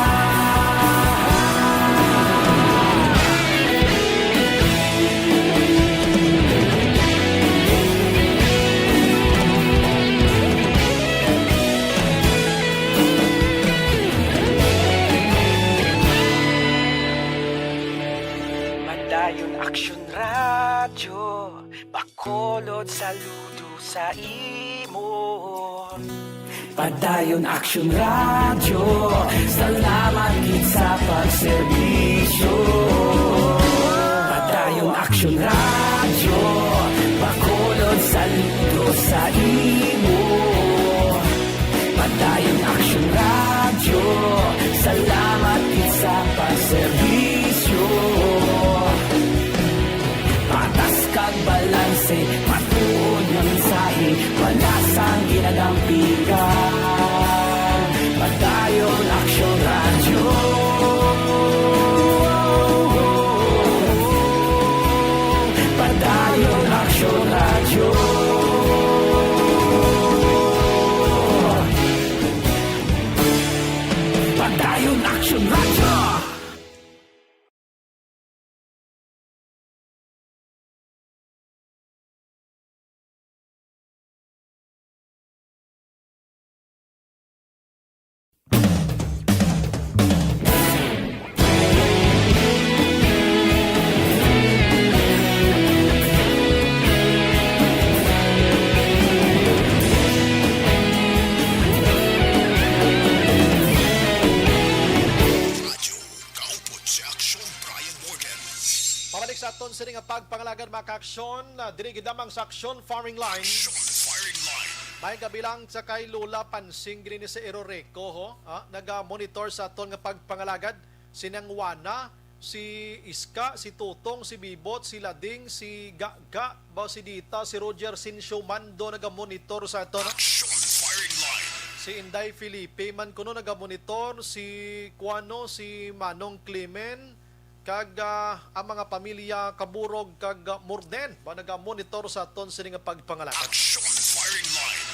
Speaker 7: Padayon aksyon radyo, bakolod saludo sa imo. Padayon aksyon radyo, salamat gid sa pagserbisyo. Padayon aksyon radyo, bakolod saludo sa imo. Padayon aksyon radyo, salamat gid sa pagserbisyo. Patas kag balanse, matuod nga mensahe, wala sang ginadampingan. Padayon aksyon radyo. Padayon aksyon radyo. Padayon aksyon radyo.
Speaker 4: pagpangalagan mga kaaksyon, diri gidamang sa Aksyon Farming Line.
Speaker 3: Action Firing Line.
Speaker 4: May kabilang sa kay Lola Pansing gini sa Eroreco ho, naga-monitor sa aton nga pagpangalagad sinang Wana, si Iska, si Tutong, si Bibot, si Lading, si Gaga, si Dita, si Roger Sincio Mando naga-monitor sa aton.
Speaker 3: Action Firing Line.
Speaker 4: Si Inday Felipe man kuno naga-monitor, si Kuano, si Manong Clemen, kag ang mga pamilya Kaburog kag Morden ba naga-monitor sa aton sini nga pagpangalagad.
Speaker 3: Action Firing Line.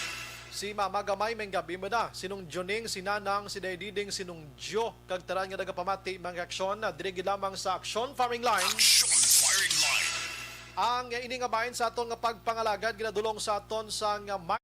Speaker 4: Si Mama Gamay may gabi mo na. Sinong Juning, si Nanang, si Daydiding, sinong Jo. Kag taran nga nagapamati mga aksyon na dirigi lamang sa Aksyon Farming Line.
Speaker 3: Action Firing Line.
Speaker 4: Ang ini nga bahin sa aton nga pagpangalagad ginadulong sa aton sa nga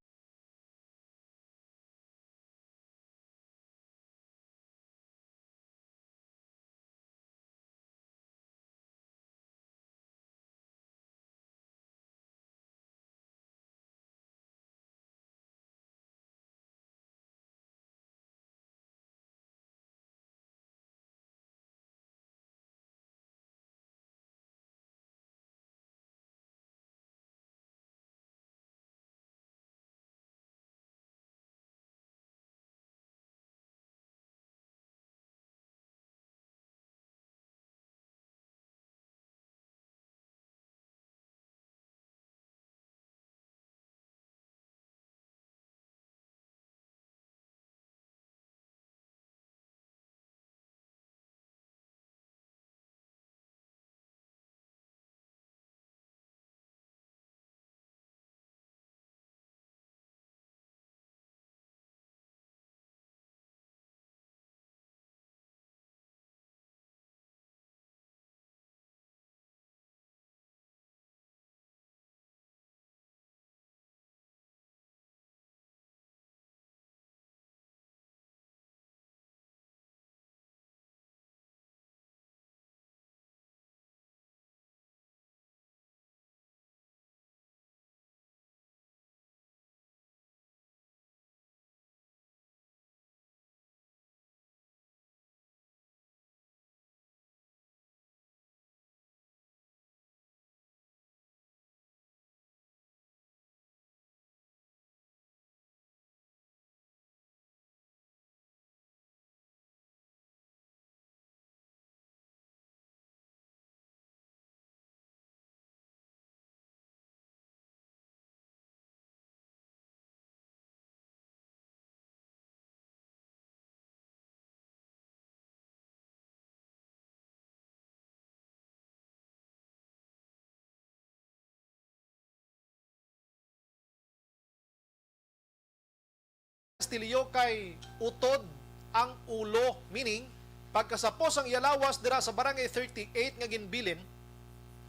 Speaker 4: Castillo kay utod ang ulo, meaning pagkasapos ang ialawas dira sa barangay 38 nga ginbilin,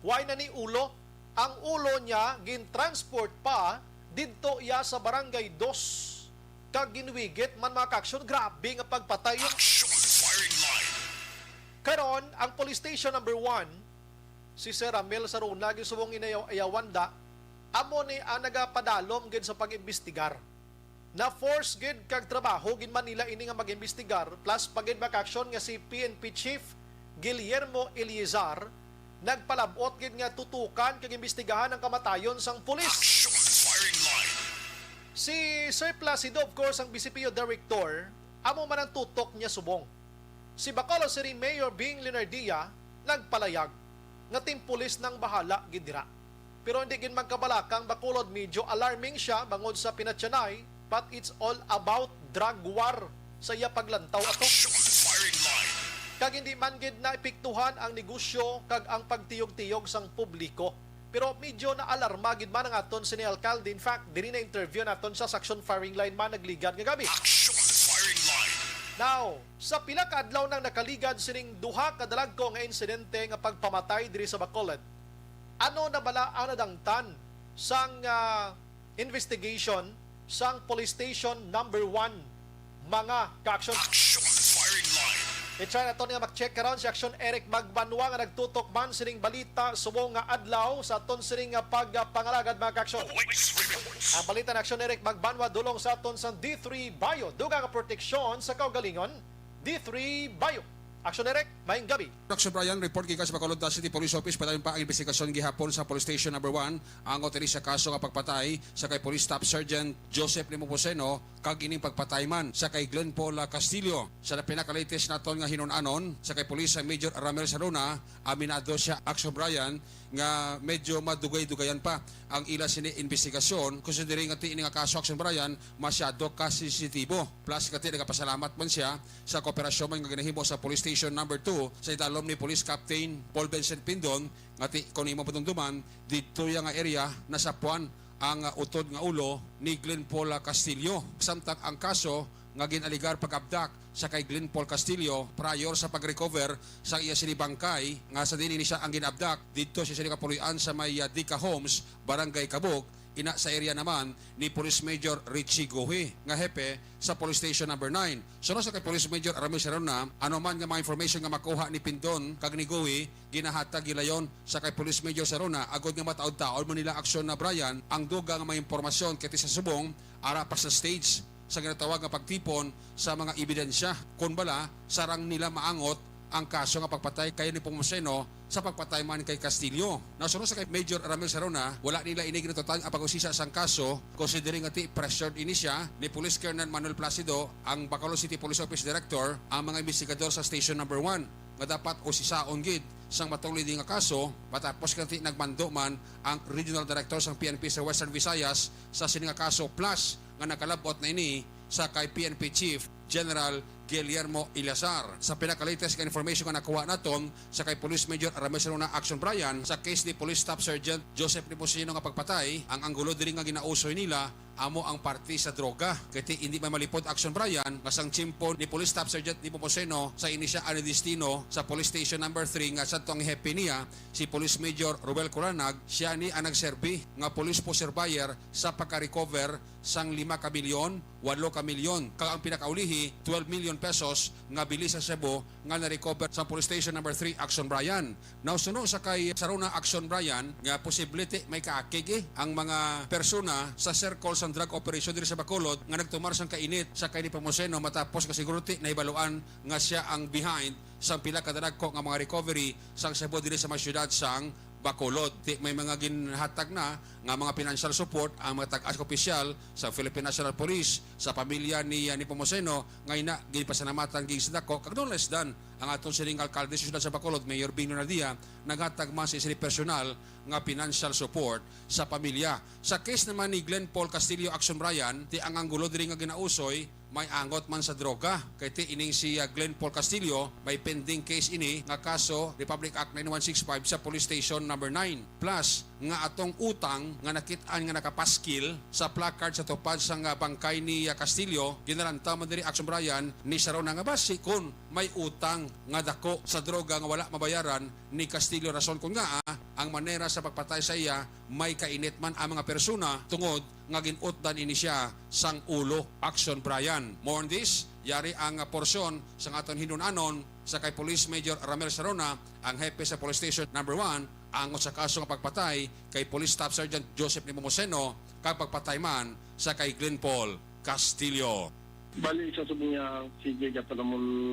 Speaker 4: why na ni ulo, ang ulo niya gin-transport pa didto iya sa barangay 2 kag ginwigit man mga kaaksyon. Grabe nga pagpatay yun.
Speaker 3: Action Firing Line.
Speaker 4: Karon ang police station number 1, si Sir Ramel Saruna gisubong inayawanda, amo ni ang nagapadalom gid sa pag-imbestigar. Na force gid kag trabaho gin Manila ini nga mag-imbestigar, plus pagid action nga si PNP Chief Guillermo Eliazar nagpalabot gid nga tutukan kag imbestigahan ang kamatayon sang pulis.
Speaker 3: Action Firing Line.
Speaker 4: Si Sir Placido, of course, ang BCPO Director, amo man ang tutok niya subong. Si Bacolod City Mayor Bing Leonardia nagpalayag nga team pulis nang bahala gid dira. Pero hindi gid magkabalakang Bacolod, medyo alarming siya bangod sa pinatyanay, but it's all about drug war sa iya paglantaw ato.
Speaker 3: Action Firing Line.
Speaker 4: Kag hindi man gid na epektuhan ang negosyo kag ang pagtiyog-tiyog sang publiko. Pero medyo na alarma gid man ang aton si Alcalde. In fact, diri na interview naton sa Action Firing Line man nagligad nga gabi.
Speaker 3: Action Firing Line.
Speaker 4: Now, sa pila ka adlaw nang nakaligad sining duha ka dalagko nga insidente nga pagpamatay diri sa Bacolod, ano na bala ang nadangtan sang investigation sang police station number 1 mga ka-action?
Speaker 3: Action Firing Line.
Speaker 4: I-try na ito nga mag-check around si Action Eric Magbanwa nga nagtutok man sining balita subong nga adlaw sa aton sining pagpangalagad mga ka-action.
Speaker 3: Police reports.
Speaker 4: Ang balita na Action Eric Magbanwa dulong sa aton sa D3 Bayo. Dugang nga proteksyon sa kaugalingon, D3 Bayo. Action Direct, maayong gabi.
Speaker 1: Dr. Brian, report kay sa Bacolod City Police Office padayon pa ang investigasyon gihapon sa Police Station number 1 ang oteri sa kaso nga pagpatay sa kay Police Staff Sergeant Joseph Limopoceno kag ining pagpatay man sa kay Glenn Paul Castillo. Sa pinaka-latest naton nga hinunanon sa kay Police Major Ramel Saruna, aminado siya Action Brian nga medyo madugay-dugayan pa ang ila sini investigasyon considering nga ti ini nga kaso Action Brian masyado ka sensitibo. Plus kati nagapasalamat man siya sa kooperasyon man nga ginahimo sa Police Station number 2 sa idalom ni Police Captain Paul Vincent Pindon nga ti kun imo padumduman dito nga area nasa puan ang utod nga ulo ni Glenn Paul Castillo. Samtang ang kaso nga ginaligar pag-abdak sa kay Glenn Paul Castillo prior sa pag-recover sa iya sinibangkay nga sa dinhi ni siya ang ginabdak dito siya sinikapuloyan sa may Dika Homes, Barangay Cabug, ina sa area naman ni Police Major Richie Gohi nga hepe sa Police Station number 9. So sa kay Police Major Ramil Saruna, ano man nga mga information nga makuha ni Pindon kag ni Gohi, ginahatag gilayon sa kay Police Major Saruna agod nga mataod-taon mo nila aksyon na Brian ang duga nga mga impormasyon kiti sa subong ara pa sa stage sa ginatawag nga pagtipon sa mga ebidensya kun bala sarang nila maangot ang kaso nga pagpatay kay ni Pomoceno sa pagpatay man kay Castillo. Nasunod sa kay Major Ramil Saruna, wala nila inigin total ang pag-usisa sa angkaso considering ati pressured ini siya ni Police Colonel Manuel Placido, ang Bacolod City Police Office Director, ang mga investigador sa Station number 1 nga dapat usisaon gid sang matuloy din nga kaso matapos kanti nagmando man ang Regional Director sang PNP sa Western Visayas sa sini nga kaso plus nga nakalabot na ini sa kay PNP Chief General Guillermo Ilazar. Sa pinaka-latest ka information nga nakuha naton sa kay Police Major Ramel Saruna Action Brian sa case ni Police Staff Sergeant Joseph Limopoceno nga pagpatay, ang anggulo diri nga ginausoy nila amo ang party sa droga. Kaya hindi may malipod Action Brian nga sang chimpo ni Police Staff Sergeant Limopoceno sa ini siya anidistino sa Police Station number 3 nga sa tong happy niya si Police Major Ruel Coranag, siya ni ang nagserbi nga police po surveyor sa pagka-recover sang 5 ka milyon, 8 ka milyon, kag ang pinakaulihi 12 million pesos nga bilis sa Cebu nga na-recover sa Police Station number 3 Action Brian. Now suno sa kay Saruna Action Brian nga posibility may kaakig ang mga persona sa circle sa drug operation diri sa Bacolod nga nagtumar sang kainit sa kay ni Pomoceno matapos kasi sigurity na ibaluan nga siya ang behind sa pila ka dagko nga mga recovery sang Cebu diri sa mga syudad sang Bacolod. May mga ginhatag na nga mga financial support ang mga tag-ask opisyal sa Philippine National Police sa pamilya ni Pomoceno ngay na ginpasalamatan gig sadako kag no less than ang atong sining alkalde sa syudad sa Bacolod Mayor Bino Nardia naghatag man sa isang personal nga financial support sa pamilya. Sa case naman ni Glenn Paul Castillo Action Brian, ti ang anggulo diri nga ginausoy may angot man sa droga. Kay ti ining si Glenn Paul Castillo may pending case ini nga kaso Republic Act 9165 sa Police Station number 9. Plus nga atong utang nga nakit-an nga nakapaskil sa placard sa tupad sa nga bangkay ni Castillo, ginaranta man diri Action Brian ni Sarona nga basi kun may utang nga dako sa droga nga wala mabayaran ni Castillo rason kun nga ang manera sa pagpatay sa iya may kainit man ang mga persona tungod nga ginutdan ini siya sang ulo. Action Brian. More on this, yari ang porsyon sa aton hinunanon sa kay Police Major Ramel Saruna, ang hepe sa Police Station number 1, angot sa kaso nga pagpatay kay Police Staff Sergeant Joseph Limopoceno kag pagpatay man sa kay Glenn Paul Castillo.
Speaker 8: Bali, sa niya, sige, pa naman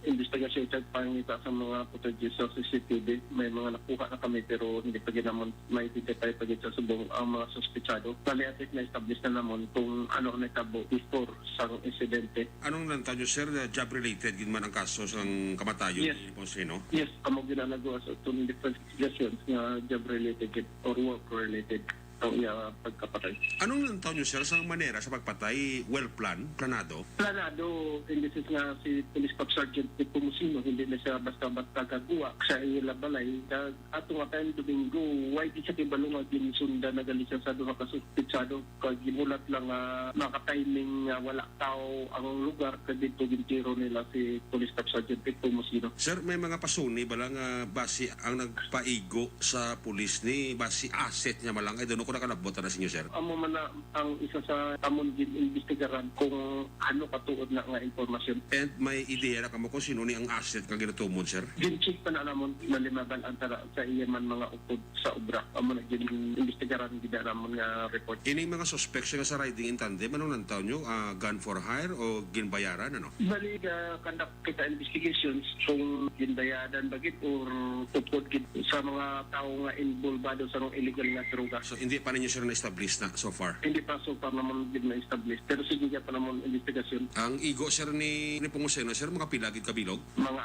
Speaker 8: investigasyon at pangita sa mga footage sa CCTV. May mga nakuha na kami pero hindi pa naman may identify pa sa subong ang mga suspitsado. Bali, atik na-establish na naman kung ano na itabo before sa insidente.
Speaker 1: Anong lantaw nyo, sir, job-related man ang kaso sa kamatayon
Speaker 8: Yes.
Speaker 1: ni Pomoceno?
Speaker 8: Yes, kamo ginanagawa sa itong different investigations na job-related or work-related. Ang iya pagkapatay.
Speaker 1: Anong lantaw nyo, sir, sa manera sa pagpatay well-planned, planado?
Speaker 8: Planado, hindi nga si Police Staff Sergeant Pomoceno, hindi na siya basta-basta gagawa sa ila balay. Ato nga tayo Domingo, why di siya kibalunga ginisunda na gali siya sa doon kasuspitsado. Gimulat lang maka-timing wala tao ang lugar kadito gintiro nila si Police Staff Sergeant Pomoceno.
Speaker 1: Sir, may mga pasuni balang basi ang nagpaigo sa pulis ni basi asset niya malang ay doon po nakalabutan na sa inyo, sir.
Speaker 8: Amo man na ang isa sa amon gin-investigaran kung ano katuod na nga informasyon.
Speaker 1: And may ideya na kamo kung sino ni ang asset kang ginatumon, sir?
Speaker 8: Gin-check pa na namon malimagan antara sa iya man mga upod sa obra. Amo na gin-investigaran gid namon nga report.
Speaker 1: Ining mga suspects nga sa riding in tandem, anong nantaw nyo? Gun for hire o ginbayaran, ano?
Speaker 8: Bali conduct kita investigations kung gindayadan bagit or upod gid sa mga tao nga involvado sa mga illegal nga droga.
Speaker 1: So, hindi pa ninyo, sir, na-establish na so far?
Speaker 8: Hindi pa so far naman din na-establish. Pero sige pa naman investigasyon.
Speaker 1: Ang igo, sir, ni Punguseno, sir, mga pilagid kabilog?
Speaker 8: Mga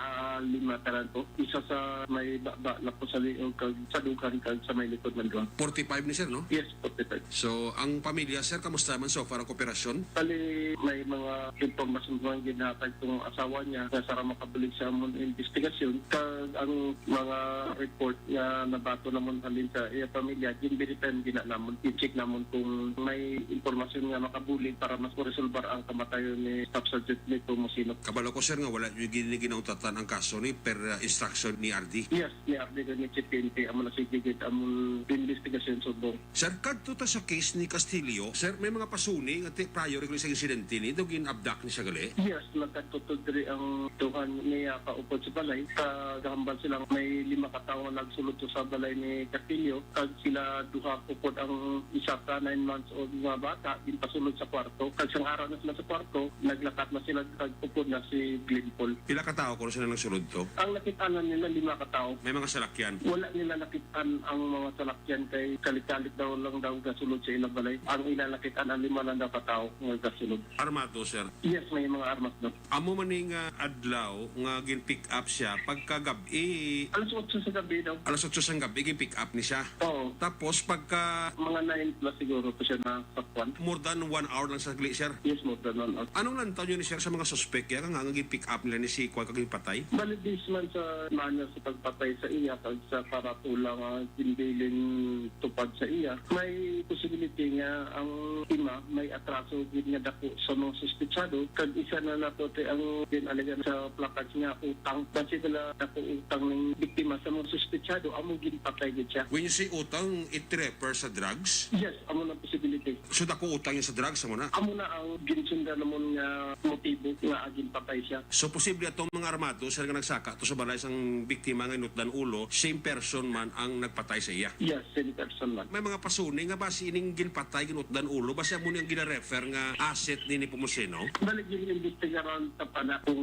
Speaker 8: 5 taran po. Isa sa may baba na po sa liog kag sa dukan kag sa may likod man doon.
Speaker 1: 45 ni, sir, no?
Speaker 8: Yes, 45.
Speaker 1: So, ang pamilya, sir, kamusta man so far ang kooperasyon?
Speaker 8: Bali, may mga informasyon po ang ginatag itong asawa niya na sara makabalik sa amon investigasyon. Kag ang mga report na nabato namon halin sa iya pamilya, ginbiritan gina namon, i-check namon kung may informasyon nga makabulig para mas resolbar ang kamatayon ni Staff Sergeant Nito Musino.
Speaker 1: Kabalo ko, sir, nga wala yung ginautatan ang kaso ni per instruction ni RD.
Speaker 8: Yes, ni Arde ni Chief PNP, amon na sigigit amon investigasyon subong.
Speaker 1: Sir, kadto ta sa case ni Castillo, sir, may mga pasuni nga prior ko sa insidente ni daw gin-abduct ni sa gali.
Speaker 8: Yes, nagkatutod rin ang tuhan niya kaupod sa balay. Kagahambal silang may 5 katao nagsulod sa balay ni Castillo. Kag sila duha upod ang isa ka 9 months old nga bata, pasulod sa kwarto. Kag sang araw na sila sa kwarto, naglakat na sila kag upod na si Glenn Paul.
Speaker 1: Pila ka tao kung sila nagsulod to?
Speaker 8: Ang nakitanan nila 5 katao.
Speaker 1: May mga salakyan.
Speaker 8: Wala nila nakitaan ang mga salakyan kay kalit-kalit daw lang daw gasulod sa ilang balay. Ang ilalakitaan ang 5 lang daw katao nga gasulod.
Speaker 1: Armado, sir.
Speaker 8: Yes, may mga armas daw.
Speaker 1: Amo maning adlaw nga gin-pick up siya pagkagabi.
Speaker 8: Alas 8 sa gabi daw.
Speaker 1: Alas 8 sang gabi gin-pick up ni siya.
Speaker 8: Oo.
Speaker 1: Tapos pagka
Speaker 8: Mga 9 plus siguro po siya na sakwan.
Speaker 1: more than 1 hour lang sa gli, sir.
Speaker 8: Yes, more than 1 hour.
Speaker 1: Anong lantaw nyo ni sir sa mga suspect kaya nga gin-pick up nila ni si Kwal kaging patay?
Speaker 8: Balibis man sa manya sa pagpatay sa iya kag sa paratulang dindiling tupad sa iya. May possibility nga ang ima may atraso gid nga dako sa mga suspetsado kag isa na nato ang ginalagan sa placards nga utang kasi dala dako utang ng biktima sa mga suspetsado amo ginpatay gid siya.
Speaker 1: When you say utang, it refers sa drugs?
Speaker 8: Yes, amo na possibility.
Speaker 1: So dako utang yung sa drugs mo na?
Speaker 8: Amo na ang ginsundan namon nga motibo nga agin patay siya.
Speaker 1: So posible atong mga armado sila nga nagsaka to sa balay sang biktima nga inutdan ulo, same person man ang nagpatay sa iya.
Speaker 8: Yes, same person man.
Speaker 1: May mga pasuni nga ba si ining ginpatay ginutdan ulo ba siya mo nang gina-refer nga asset ni Pumuseno?
Speaker 8: Balik yung investigaran tapana kung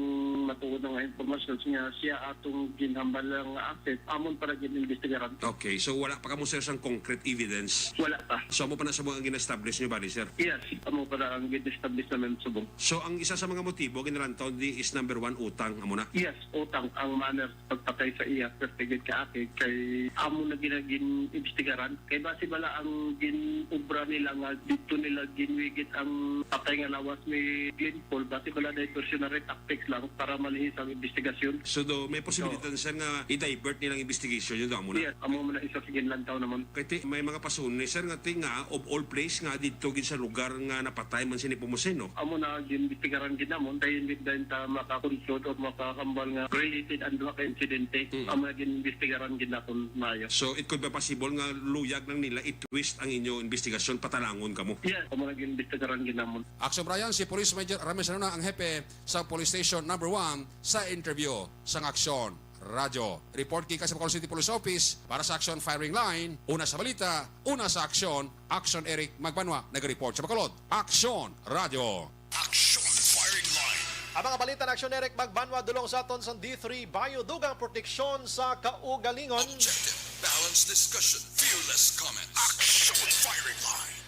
Speaker 8: matuod na nga informasyon niya siya atong ginhambal lang nga asset amon para gin-investigaran.
Speaker 1: Okay, so wala pa kamo sir sang concrete evidence.
Speaker 8: Wala pa.
Speaker 1: So mo pa na sa mga gina-establish niyo bali sir?
Speaker 8: Yes, amo para ang gin-establish namin subong.
Speaker 1: So ang isa sa mga motibo ginalantaw di is number 1 utang amo na.
Speaker 8: Yes, utang ang manner sa pagpatay sa iya pertigid ka ate kay amo na gin-investigaran kay base bala ang gin-ubra nila nga dito nila ginwigit ang patay nga lawas ni Glenn Paul base bala diversionary tactics lang para malihis ang investigasyon.
Speaker 1: So do may posibilidad sir nga i-divert nilang investigation yun amo na.
Speaker 8: Yes, amo man na isa sa ginlantaw naman.
Speaker 1: Kaya may mga pasuni sir nga tinga of all place nga dito gid sa lugar nga napatay man si Pumuseno.
Speaker 8: Amo na gin-investigaran gid namon dayon gid dayon ta makakonsulta o makakambal nga related ang duha ka insidente. Amo na gin-investigaran gid nakon maayo.
Speaker 1: So it could be possible nga luyag lang nila i-twist ang inyo investigasyon patalangon kamo.
Speaker 8: Yes, amo na gin-investigaran gid namon.
Speaker 1: Action Brian, si Police Major Rames Anuna ang hepe sa Police Station number 1 sa interview sa Aksyon Radyo. Report kay sa Bacolod City Police Office para sa Action Firing Line. Una sa balita, una sa aksyon. Action Eric Magbanwa, nag-report sa Bacolod. Action Radyo.
Speaker 3: Action Firing Line.
Speaker 4: Ang mga balita ng Aksyon Eric Magbanwa dulong sa aton sa D3 Bayodugang Proteksyon sa Kaugalingon.
Speaker 3: Objective, balanced discussion, fearless comments. Action Firing Line.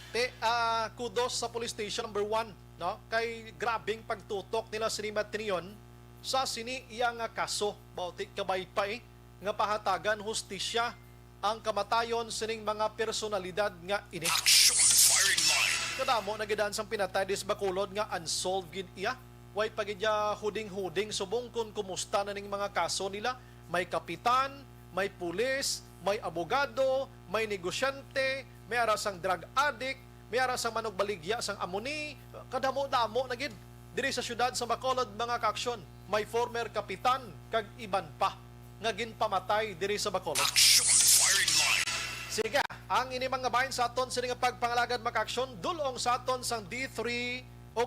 Speaker 4: Kudos sa Police Station number 1, no? Kay grabing pagtutok nila sinimat niyon sa sini iya nga kaso bauti kabay pa nga pahatagan hustisya ang kamatayon sining mga personalidad nga ini.
Speaker 3: Action Firing Line.
Speaker 4: Kadamo nagidan sang pinatay dis Bacolod nga unsolved gid iya. Way pagidya huding-huding subong kun kumusta na ning mga kaso nila. May kapitan, may pulis, may abogado, may negosyante, may arasang drug addict, may arasang manugbaligya sang amuni, kadamo-damo na gid. Diri sa syudad sa Bacolod mga kaaksyon, may former kapitan kag iban pa nga ginpamatay diri sa Bacolod.
Speaker 3: Action Firing Line.
Speaker 4: Sige, ang ini mga bahin sa aton sini nga pagpangalagad maka-aksyon dulong sa aton sang D3 o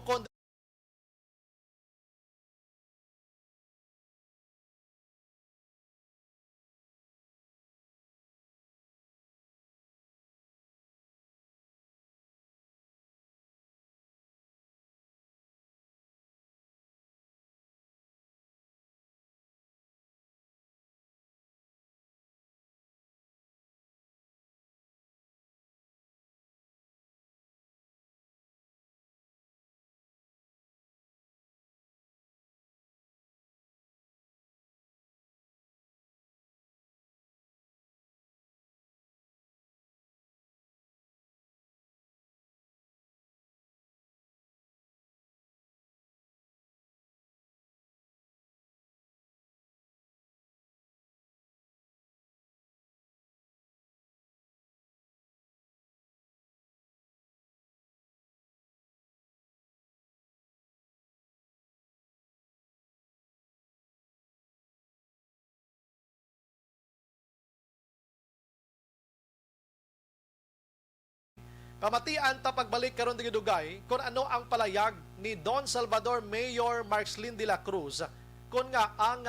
Speaker 4: pamatian ta pagbalik karon digi dugay kung ano ang palayag ni Don Salvador Mayor Marcelin de la Cruz kung nga ang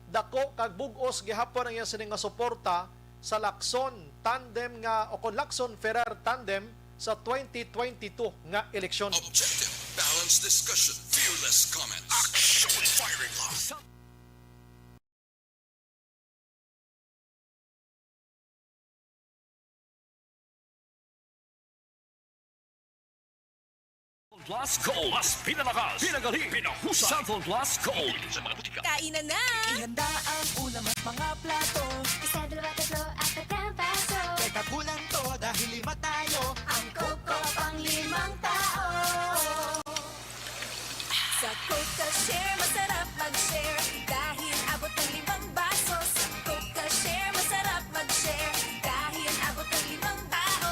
Speaker 4: dako kag bug-os gihapon ang iya sining nga suporta sa Lacson tandem nga o kon Lacson Ferrer tandem sa 2022 nga eleksyon.
Speaker 3: Objective, balanced discussion, fearless comments. Action firing line.
Speaker 2: Plus Gold. Mas pinalakas, pinagaling, pinahusay. Sample Plus Gold. Sa mga butika.
Speaker 9: Kainan na!
Speaker 7: Ihanda ang ulam at mga plato.
Speaker 9: Isa, dalawa, tatlo, apat na baso.
Speaker 7: Teka kulang to dahil 5 tayo.
Speaker 9: Ang Coco pang 5 tao. Sa Coca Share, masarap mag-share. Dahil abot ng 5 baso. Sa Coca Share, masarap mag-share. Dahil abot ng 5 tao.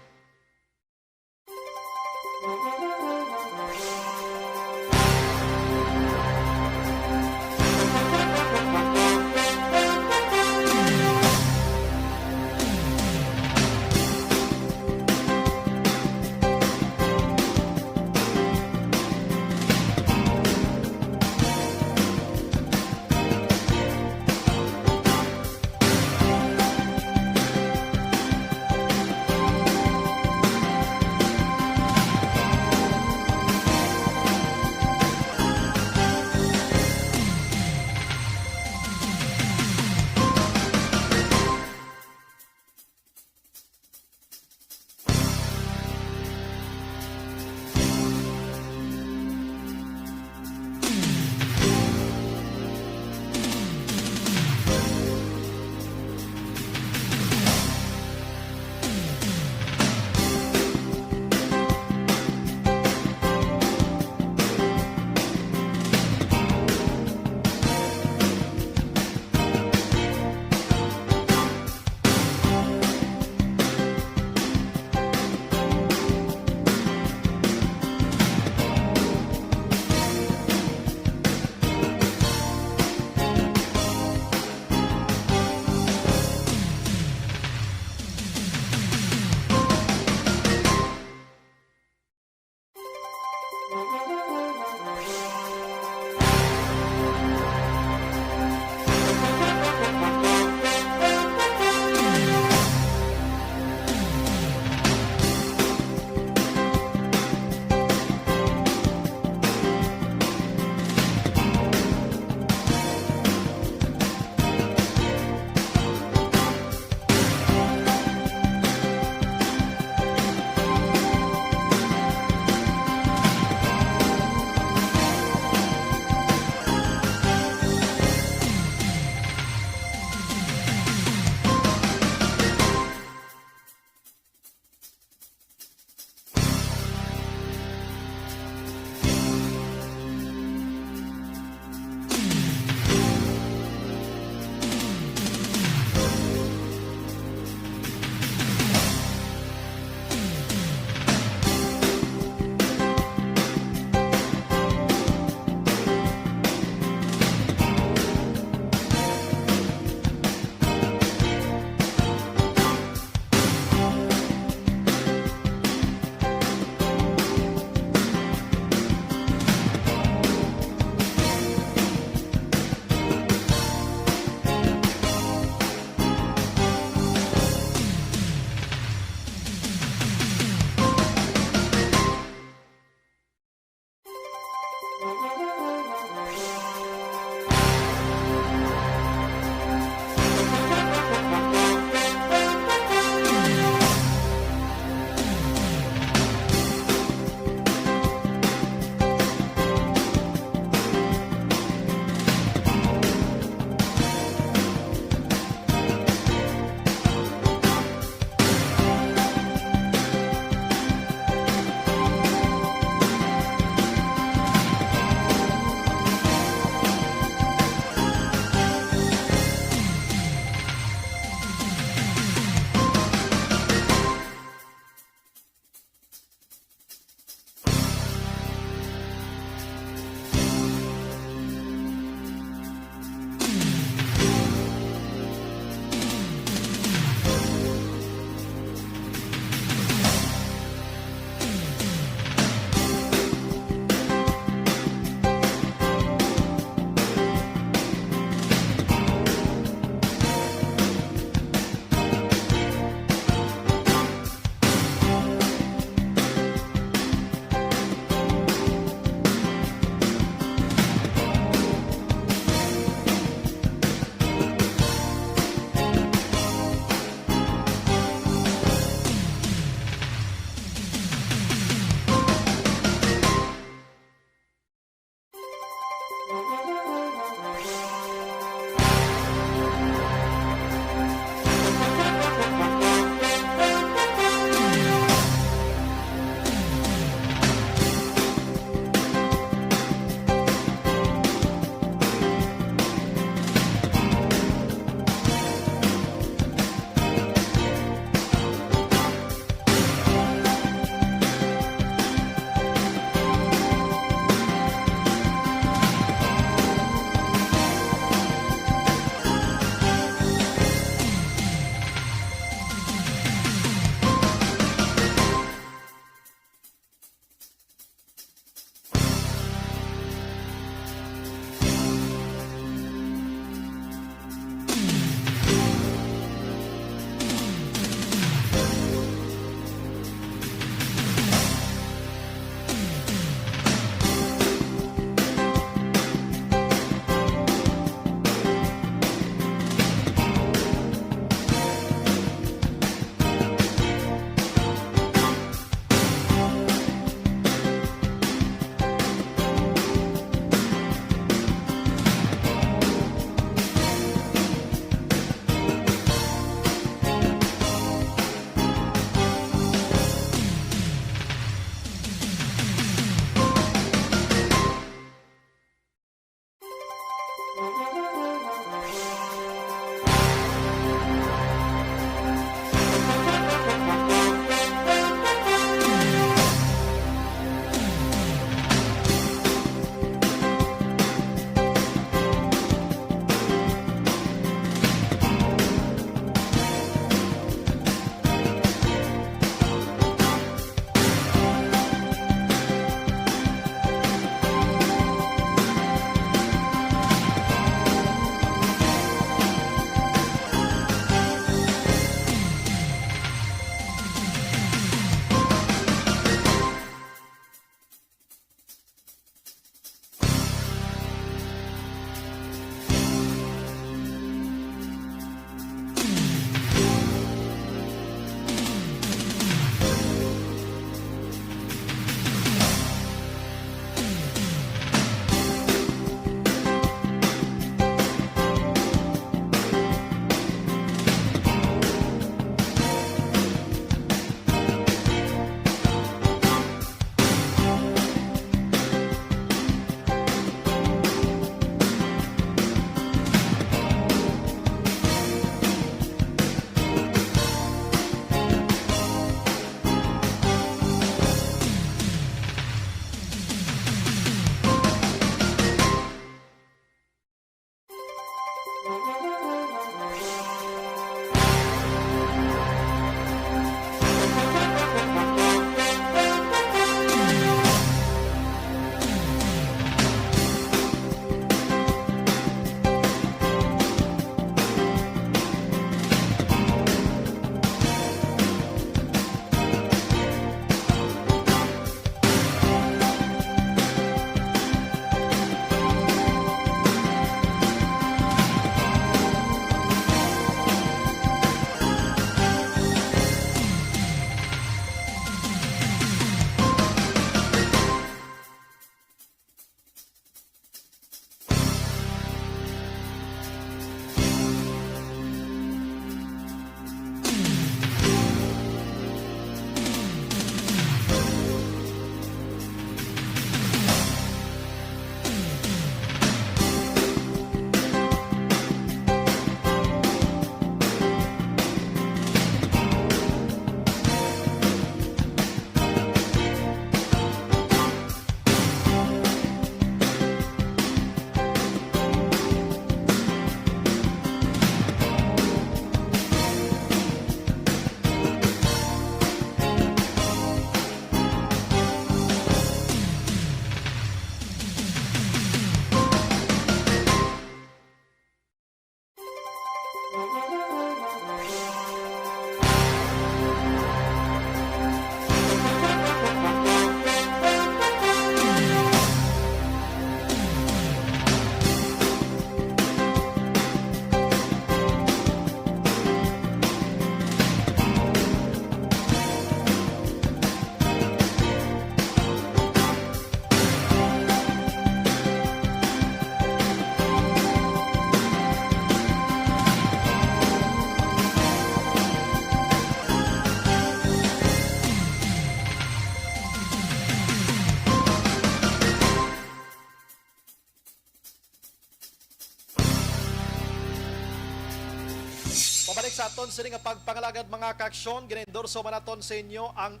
Speaker 4: sa aton sini nga pagpangalagad mga kaaksyon, ginendorso manaton sa inyo ang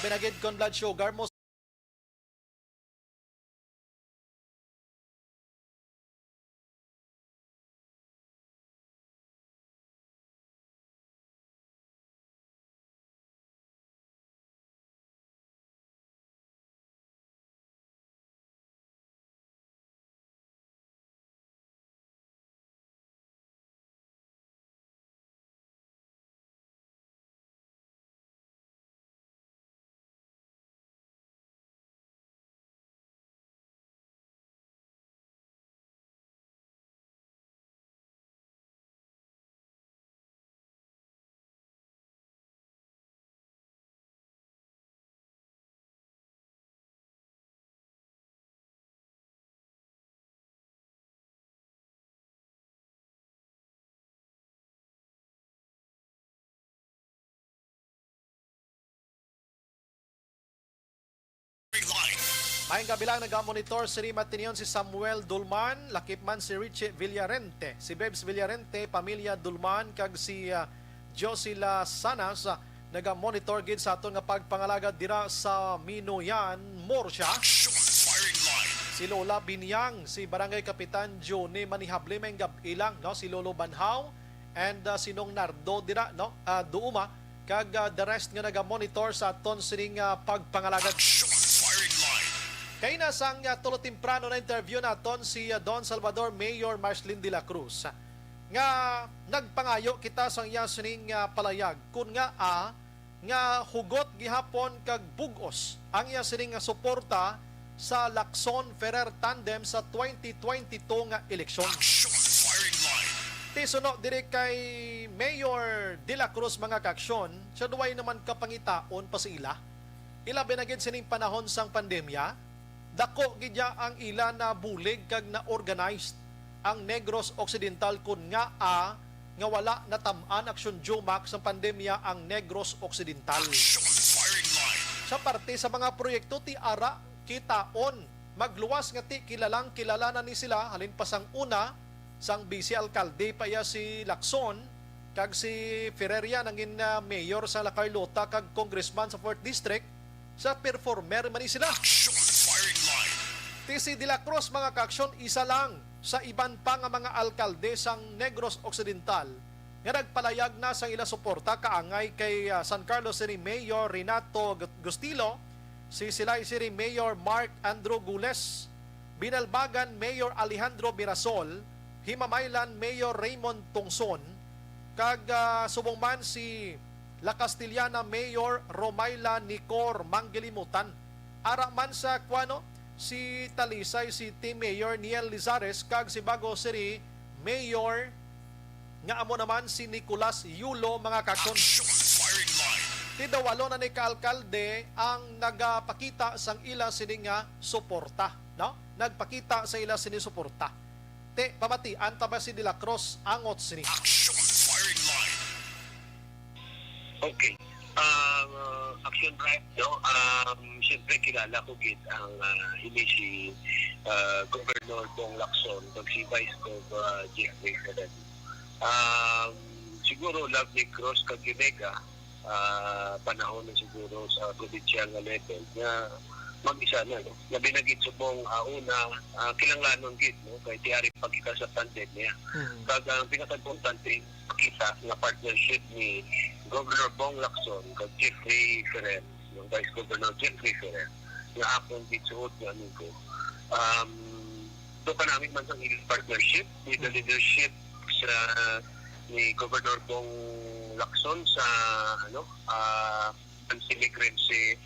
Speaker 4: Binagid kon blood sugar mo Mayang kabilang nag-monitor si Matinion si Samuel Dulman, lakipman si Richie Villarente, si Bebs Villarente, pamilya Dulman, kag si Josila Sanas, nag-monitor gid sa aton nga pagpangalagad dira sa Minoyan, Morsha. Si Lola Binyang, si Barangay Kapitan Johnny Manihable may ilang, no? Si Lolo Banhaw and si Nong Nardo dira, no? Duuma, kag the rest nga nag-monitor sa aton sining pagpangalagad. Kay nasang tulo temprano na interview naton si Don Salvador Mayor Marcelin de la Cruz nga nagpangayo kita sang iya sining palayag kun nga hugot gihapon kag bugos ang iya sining suporta sa Lacson Ferrer tandem sa 2022 nga eleksyon. Tisunod diri kay Mayor de la Cruz mga kaaksyon, siya duway naman kapangitaon pa sa ila. Ila binagid sining panahon sang pandemya. Dako gidya ang ila na bulig kag na organized ang Negros Occidental kun nga wala natamaan aksyon Jumac sa pandemya ang Negros Occidental. Sa parte sa mga proyekto ti ara kitaon magluwas nga ti kilalang kilala na ni sila halin pa sang una sang vice alkalde pa ya si Lacson kag si Ferreria nangin mayor sa La Carlota kag congressman sa 4th District sa performer man ni sila. TC de la Cruz mga kaaksyon isa lang sa iban pa nga mga alkalde sang Negros Occidental nga nagpalayag na sang ila suporta kaangay kay San Carlos City Mayor Renato Gustilo, si Silay City Mayor Mark Andrew Gules, Binalbagan Mayor Alejandro Mirasol, Himamaylan Mayor Raymond Tongson, kag subong si La Castillana Mayor Romayla Nicor Manggilimutan. Ara man sa kuano si Talisay City Mayor Niel Lizares kag si Bago City Mayor nga amo naman si Nicolas Yulo mga kakon. Tidawalo na ni kaalkalde ang nagapakita sang ila sini nga suporta, no? Nagpakita sa ila sini suporta. Te pamatian ta ba si De La Cruz angot sini.
Speaker 10: Okay. Action Drive, no? Siyempre kilala ko gid ang si Governor Bong Lacson kag si Vice Gov Jeffrey Feren. Siguro Love Negros kag Ginega panahon na siguro sa provincial nga level nga mag-isa na, no? Labi na gid subong una kilanglanon gid, no? Kay tiari pagkita sa pandemya. Kag ang pinaka-importante kita nga partnership ni Governor Bong Lacson kag Jeffrey Feren, yung Vice Governor Jeffrey Feren, nga akong gitsuot nga nito. Doon ka namin man sa partnership with the leadership sa ni Governor Bong Lacson sa anti-migrancy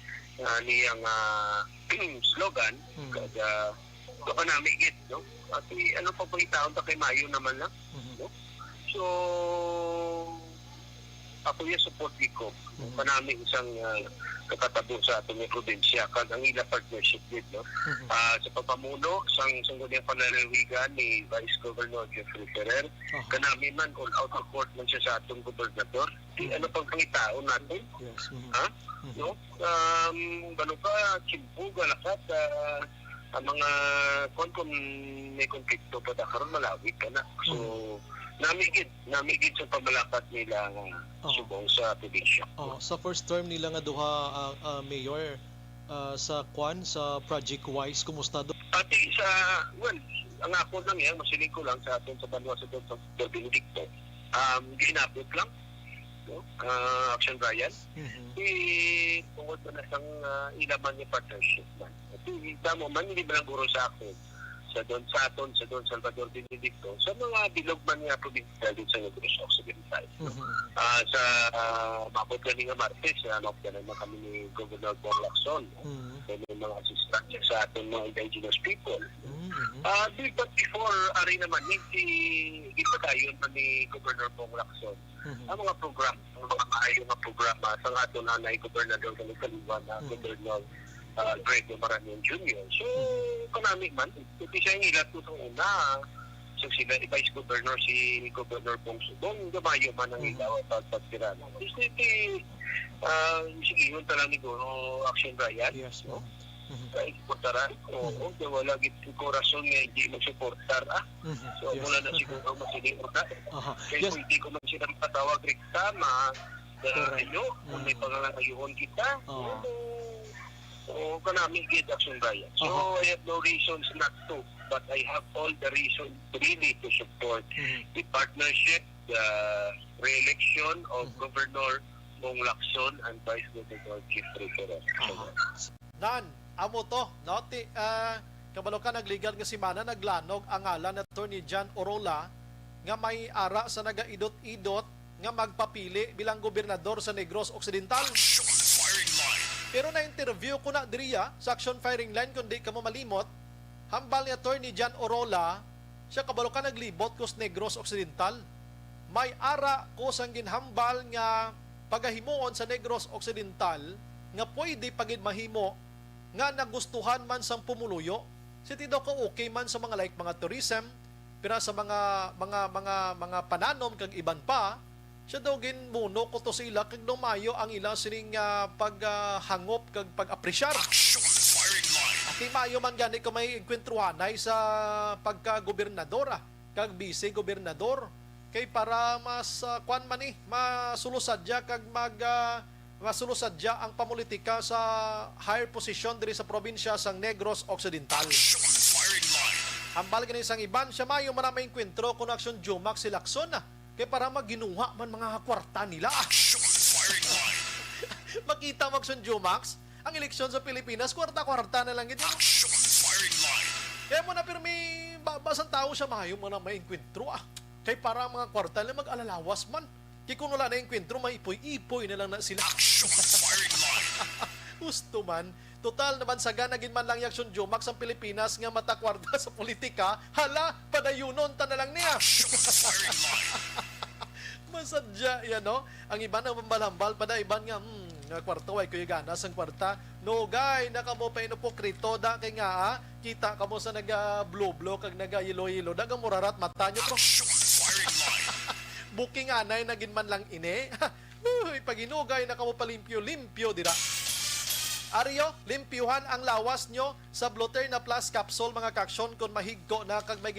Speaker 10: niyang slogan kada doon ka namin git, no? At ano pa itaon ta kay Mayo naman lang, no? So ako yung support ko. Panaming isang kakatabo sa atong probinsya kag ang ila partnership gid no. Sa pagpamuno sang sangguniang panalalawigan ni Vice Governor Jeffrey Ferrer, kanami man all out of court man siya sa atong gobernador. Di ano pang pangitaon natin?
Speaker 4: Yes.
Speaker 10: Ha? No? Balo pa Chimpo galakat ang mga kung may konflikto pa karon malawig ka na. So namigid sa pamalakat nila subong sa probinsya.
Speaker 4: Sa first term nila nga duha mayor sa Project Wise, kumusta do?
Speaker 10: Ati ang ako lang yan, masiling ko lang sa atin sa Banwa sa Dr. Benedicto. Ginabot lang, no? Action Brian. Tungkol na sang ilaman niya partnership man. Ati, tamo man, hindi ba lang guro sa akin sa Don Salvador Benedicto, sa mga bilog man nga probinsya din sa Negros Occidental. Sa mabot kami nga Martes, mabot na kami ni Governor Bong Lacson. May mga assistant sa ating mga indigenous people. But before, ari naman, hindi pagkayon man ni Governor Bong Lacson. Ang mga program, ang mga maayong mga programa sa ato na Gobernador Kaliwa na Governor Greg Maranian Jr. So, kanami man, ito siya yung ilat ko sa una. So, sila, Vice Governor, si Governor Bong Subong, gamayo man ang ilaw at pagpagtirana. So, ito, sige, yun talang ni Goro Action Brian.
Speaker 4: Yes,
Speaker 10: no? Supportaran. Oo, wala gito ko rason nga hindi mag-supportar. So, wala na siguro masiling orda. Kaya kung hindi ko man sila patawag rikta, kung may pangangayuhon kita, kanami gid Action Brian. So I have no reasons not to, but I have all the reasons really to support the partnership, the re-election of Governor Bong Lacson and Vice Governor Jeffrey Ferrer.
Speaker 4: Amo to, no? Kabalo ka nagligal nga simana, naglanog ang ngalan na Attorney John Orola nga may ara sa nagaidot-idot nga magpapili bilang gobernador sa Negros Occidental. Pero na-interview ko na diriya sa Action Firing Line, kung di ka mo malimot, hambal ni Attorney John Orola, siya kabalo ka naglibot ko sa Negros Occidental. May ara ko sang ginhambal nga pagahimuon sa Negros Occidental nga pwede pagid mahimo nga nagustuhan man sang pumuluyo. Si tido ko okay man sa mga mga tourism, pero sa mga pananom kag iban pa, siya daw ginmuno ko to sila kag lumayo ang ilang sining paghangop kag pag-apresyar. At mayo man gani ko may kwentruhanay sa pagka-gobernador kag vice-gobernador kay para mas masulusadya kag masulusadya ang pamulitika sa higher position diri sa probinsya sang Negros Occidental. Hambal gani sang iban, siya mayo man may enkwentro kun Action Jumax si Lacson kaya para maginuha man mga kwarta nila. Makita mo Action Jumax, ang eleksyon sa Pilipinas, kwarta-kwarta na lang ito. Kaya mo na pero may babasang tao siya, mayo mo na may enkwentro. Kaya para mga kwarta na mag-alalawas man. Kaya kung wala na enkwentro, may ipoy-ipoy na lang na sila. Gusto man. Total naman sa ganagin man lang yung Action Jumax ang Pilipinas nga matakwarta sa politika, hala, padayunon ta na lang niya. Masadya yan, no? Ang iba na mambalambal, padaiban nga, kwarta, way kuya ganas ang kwarta. No, guy, naka mo pa inopokrito, da kay nga, kita ka mo sa naga-blow-blow, kag naga-yelo-yelo, dagang murarat, mata nyo, pro. Booking anay, nagin man lang ine. Pag inugay, naka mo palimpyo-limpyo, dira. Aryo, limpyuhan ang lawas nyo sa Bluterna Plus capsule mga kaksyon kung mahigko na kag may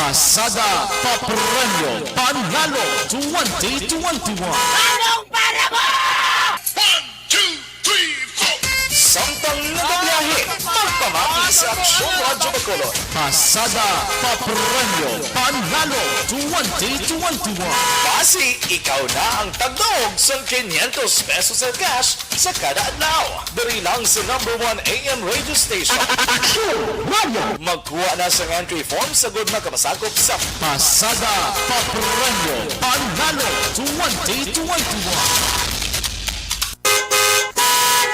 Speaker 2: Pasada Papremyo Panalo 2021. Samtang nagabiyahe, magpamati sa Aksyon Radyo Bacolod. Pasada Papremyo Panalo 2021. Basi, ikaw na ang tagdog sa 500 pesos sa cash sa kada adlaw. Dari lang sa number 1 AM radio station. Aksyon Radio! Magkuha na sa entry form sa good na kamasakop sa Pasada Papremyo Panalo 2021.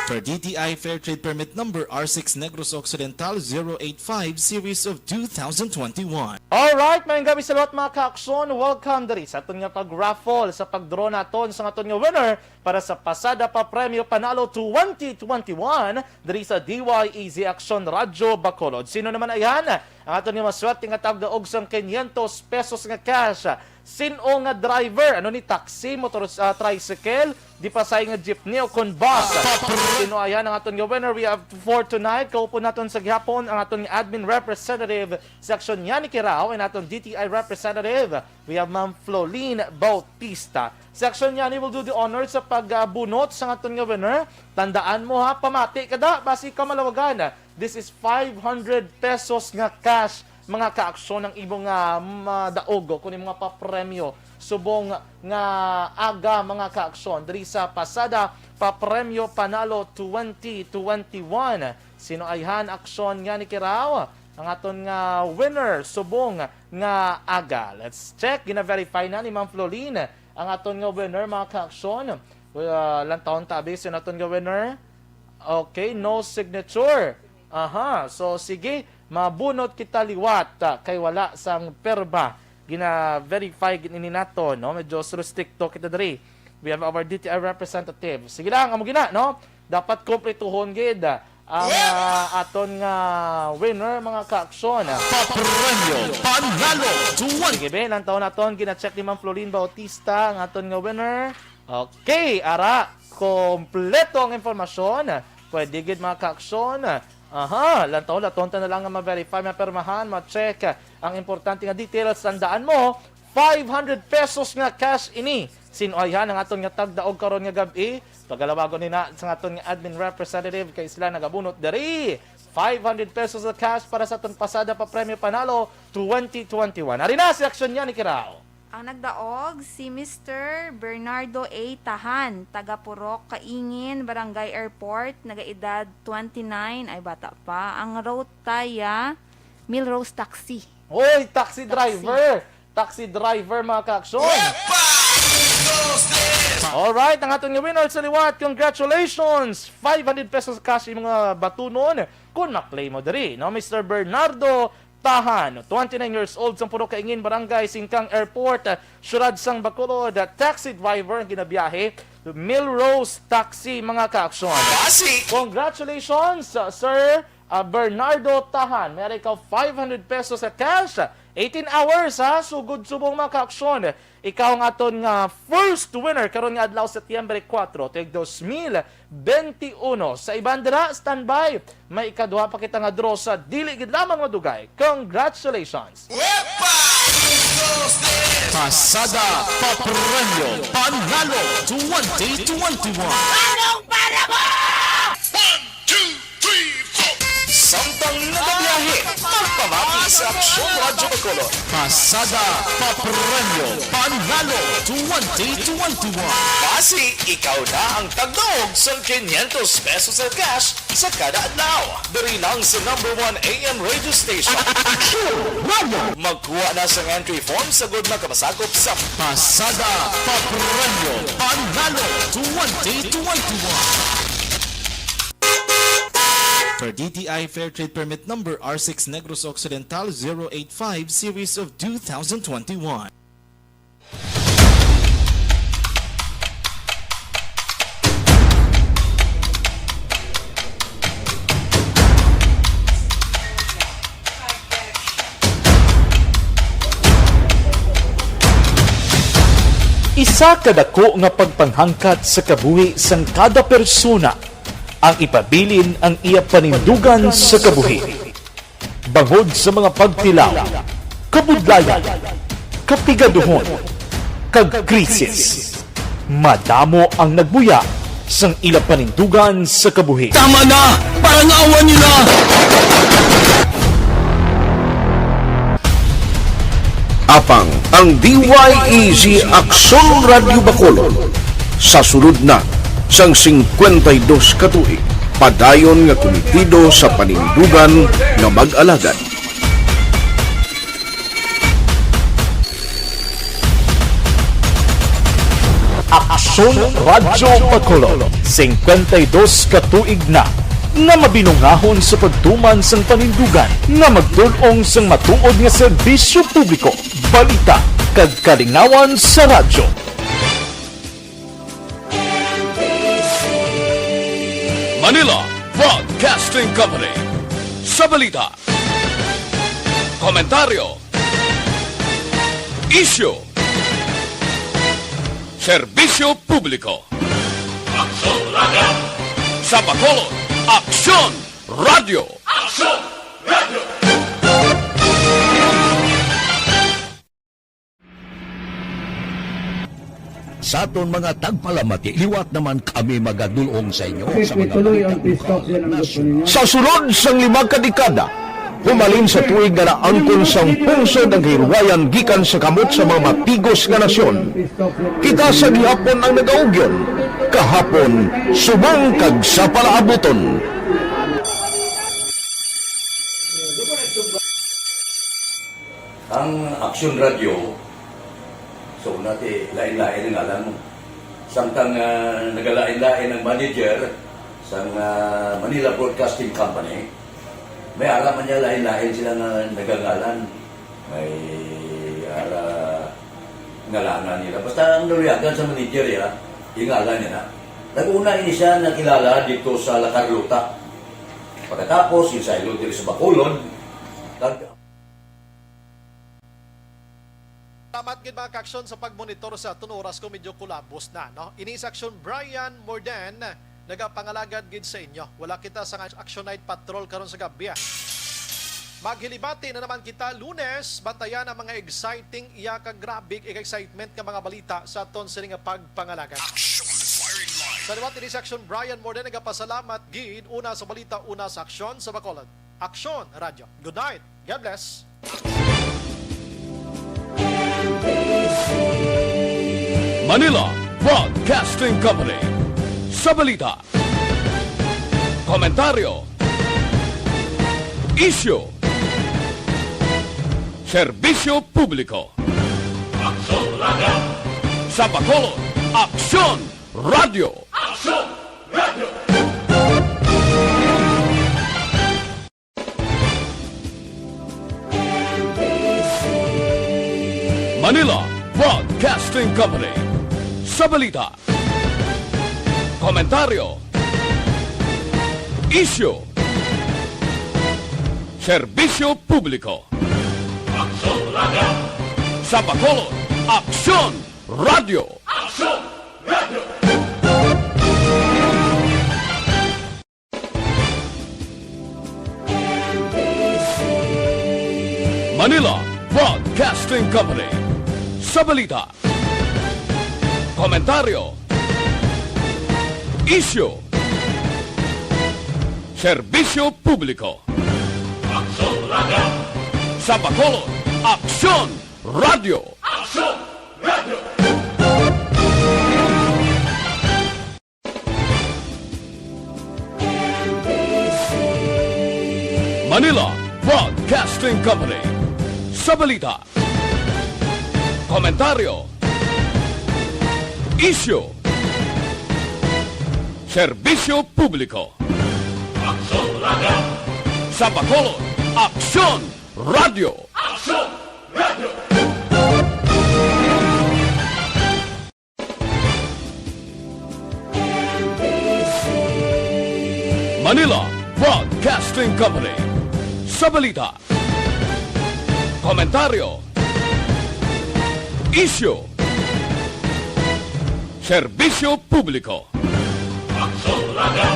Speaker 2: Per DTI Fair Trade Permit Number R6 Negros Occidental 085 Series of 2021.
Speaker 4: Alright, mayang gabi sa lahat mga ka-aksyon. Welcome diri sa aton nga pag-raffle sa pag-draw naton sa aton nga winner para sa Pasada Papremyo Panalo 2021 diri sa DYEZ Aksyon Radyo Bacolod. Sino naman ayan? Ang aton nga maswerte nga tagdaog sang 500 pesos nga cash. Sino nga driver? Ano ni taxi, motor, tricycle, di pa say nga jeepney o kon bus. Sino ayan ang aton nga winner? We have for tonight. Kaupo naton sa gihapon ang aton nga admin representative section Yani Kirao and aton DTI representative. We have Ma'am Floline Bautista. Section Yani will do the honor sa pagbunot sa aton nga winner. Tandaan mo ha, pamati kada basi ka malawagan. This is 500 pesos nga cash mga kaaksyon ng ibong daog kunin mga papremyo subong nga aga mga kaaksyon diri sa Pasada Papremyo Panalo 2021. Sino ayhan aksyon nga ni Kirao ang aton nga winner subong nga aga. Let's check, gina-verify na ni Ma'am Floline ang aton nga winner mga kaaksyon. Lang taon tabi sino aton nga winner. Okay, no signature. Aha, so sige, mabunot kita liwat kay wala sang perba. Gina-verify gini nato, no? Medyo restricto kita diri. We have our DTI representative. Sige lang, amo gina, no? Dapat kompletuhon gid ang aton nga winner mga kaaksyon.
Speaker 2: Papremyo Panalo 2021.
Speaker 4: Sige be, lang taon naton gina-check ni Ma'am Floline Bautista ang aton nga winner. Okay, ara, kompleto ang informasyon. Pwede gid mga kaaksyon. Aha, lantaw na lang nga ma-verify, ma-permahan, ma-check ang importante nga details. Tandaan mo, 500 pesos nga cash ini. Sino ayan ang aton nga tagdaog karon nga gabi? Pagalawagon ni na sa aton nga admin representative kay sila nagabunot diri. 500 pesos nga cash para sa aton Pasada Papremyo Panalo 2021. Ari na si aksyon niya ni Kirao.
Speaker 11: Ang nagdaog si Mr. Bernardo A. Tahan, taga Purok, Kaingin, Barangay Airport, nagaedad 29, ay bata pa. Ang route taya, Milrose Taxi.
Speaker 4: Hoy, taxi driver! Taxi driver mga kaaksyon! Alright, ang aton nga winner sa liwat, congratulations! 500 pesos cash yung mga batunon kung na-claim mo diri, no? Mr. Bernardo Tahan, 29 years old, sa Purok Kaingin, Barangay Singkang Airport, Syurad sang Bacolod, taxi driver, ginabiyahe, Milrose Taxi, mga kaaksyon. Congratulations, Sir Bernardo Tahan. Meron ikaw 500 pesos sa cash, 18 hours, ha? Sugod subong mga kaaksyon. Ikaw ang aton nga first winner karon nga adlaw Setyembre 4, teg 2021. Sa ibandera, standby. May ikaduha pa kita nga draw sa dili gid lamang madugay. Congratulations.
Speaker 2: Pasada Papremyo Panalo 2021.
Speaker 3: Anong para mo? 1, 2, 3, 4.
Speaker 2: Samtang nagabiyahe, magpamati sa Aksyon Radyo Bacolod. Pasada Papremyo Panalo 2021. Basi, ikaw na ang tagdog sa 500 pesos sa cash sa kada adlaw. Dari lang sa number 1 AM radio station. Aksyon Radio! Magkuha na sa entry form sa good na kamasakop sa Pasada Papremyo Panalo 2021. Per DTI Fair Trade Permit Number R6 Negros Occidental 085 Series of 2021.
Speaker 12: Isa kadako nga pagpanghangkat sa kabuhi sang kada persona ang ipabilin ang iya panindugan sa kabuhi. Bangod sa mga pagtilaw, kabudlayan, kapigaduhon, kag krisis. Madamo ang nagbuya sang ilang panindugan sa kabuhi.
Speaker 2: Tama na! Parang awan niyo na! Apang ang DYEZ Aksyon Radio Bacolod sa sulod na sang 52 katuig padayon nga kumitido sa panindugan nga mag-alagad.
Speaker 12: Aksyon Radyo Bacolod, 52 katuig na nga mabinungahon sa pagtuman sang panindugan nga magtulong sang matuod nga serbisyo publiko, balita kag kalingawan sa radyo.
Speaker 3: Manila Broadcasting Company sa balita, komentaryo, isyu, serbisyo publiko. Aksyon Radio! Sa Bacolod, Aksyon Radio! Aksyon Radio!
Speaker 2: Sa aton mga tagpalamati, liwat naman kami magadulong sa inyo sa mga sa sulod sang 5 kadekada. Humalin sa tuig na naangkon sang pungso ng hirwayan gikan sa kamot sa mga mapigos nga nasyon. Kita sa gihapon ang nagaugyon, kahapon subong kag sa palaabuton.
Speaker 13: Ang Aksyon Radio, so natin lain-lain ang alam mo. Samtang nagalain-lain ang manager sa Manila Broadcasting Company, may araman niya lain-lain sila na nagangalan. May ngalangan nila. Basta ang naluyagan sa manager ya, ingalan niya na. Nag-una ini siya nakilala dito sa La Carlota. Pagkatapos, yung sa ilod dito sa Bacolod,
Speaker 4: Salamat gid mga kaksyon sa pagmonitor sa tunuras ko medyo kulabos na, no? Ini sa aksyon Brian Morden nagapangalagad gid sa inyo. Wala kita sa Action Night Patrol karon sa gabi. Maghilibati na naman kita Lunes, batayan ang mga exciting iya kag grabe excitement nga mga balita sa aton sini nga pagpangalagad. Sa liwat ini sa aksyon Brian Morden nagapasalamat gid una sa balita, una sa aksyon sa Bacolod. Aksyon Radio. Good night. God bless.
Speaker 3: Manila Broadcasting Company sa balita, komentaryo, isyu, serbisyo publiko. Aksyon Radio! Sa Bacolod, Aksyon Radio! Aksyon Radio! Manila Broadcasting Company sa balita, komentaryo, isyu, serbisyo publiko. Aksyon Radio! Sa Bacolod, Aksyon Radio! Aksyon Radio! Manila Broadcasting Company sa balita, komentaryo, isyu, serbisyo publiko. Aksyon Radio! Sa Bacolod, Aksyon Radio! Aksyon Radio! Manila Broadcasting Company sa balita, komentaryo, isyu, serbisyo publiko. Aksyon Radio! Sa Bacolod, Aksyon Radio! Aksyon Radio! Manila Broadcasting Company sa balita, komentaryo, isyu, serbisyo publiko. Aksyon Radio!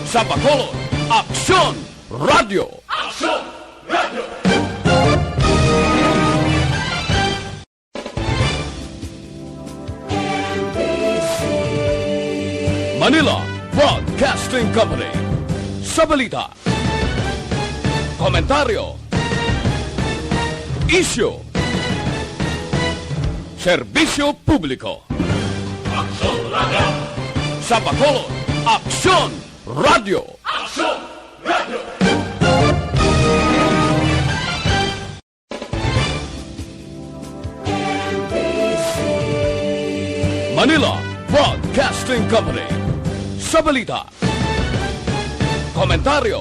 Speaker 3: Sa Bacolod, Aksyon Radio! Aksyon Radio!
Speaker 12: Manila Broadcasting Company. Sa balita, komentaryo, isyu, serbisyo publiko. Aksyon Radio! Sa Bacolod, Aksyon Radio! Aksyon Radio! Manila Broadcasting Company. Sa balita, komentaryo,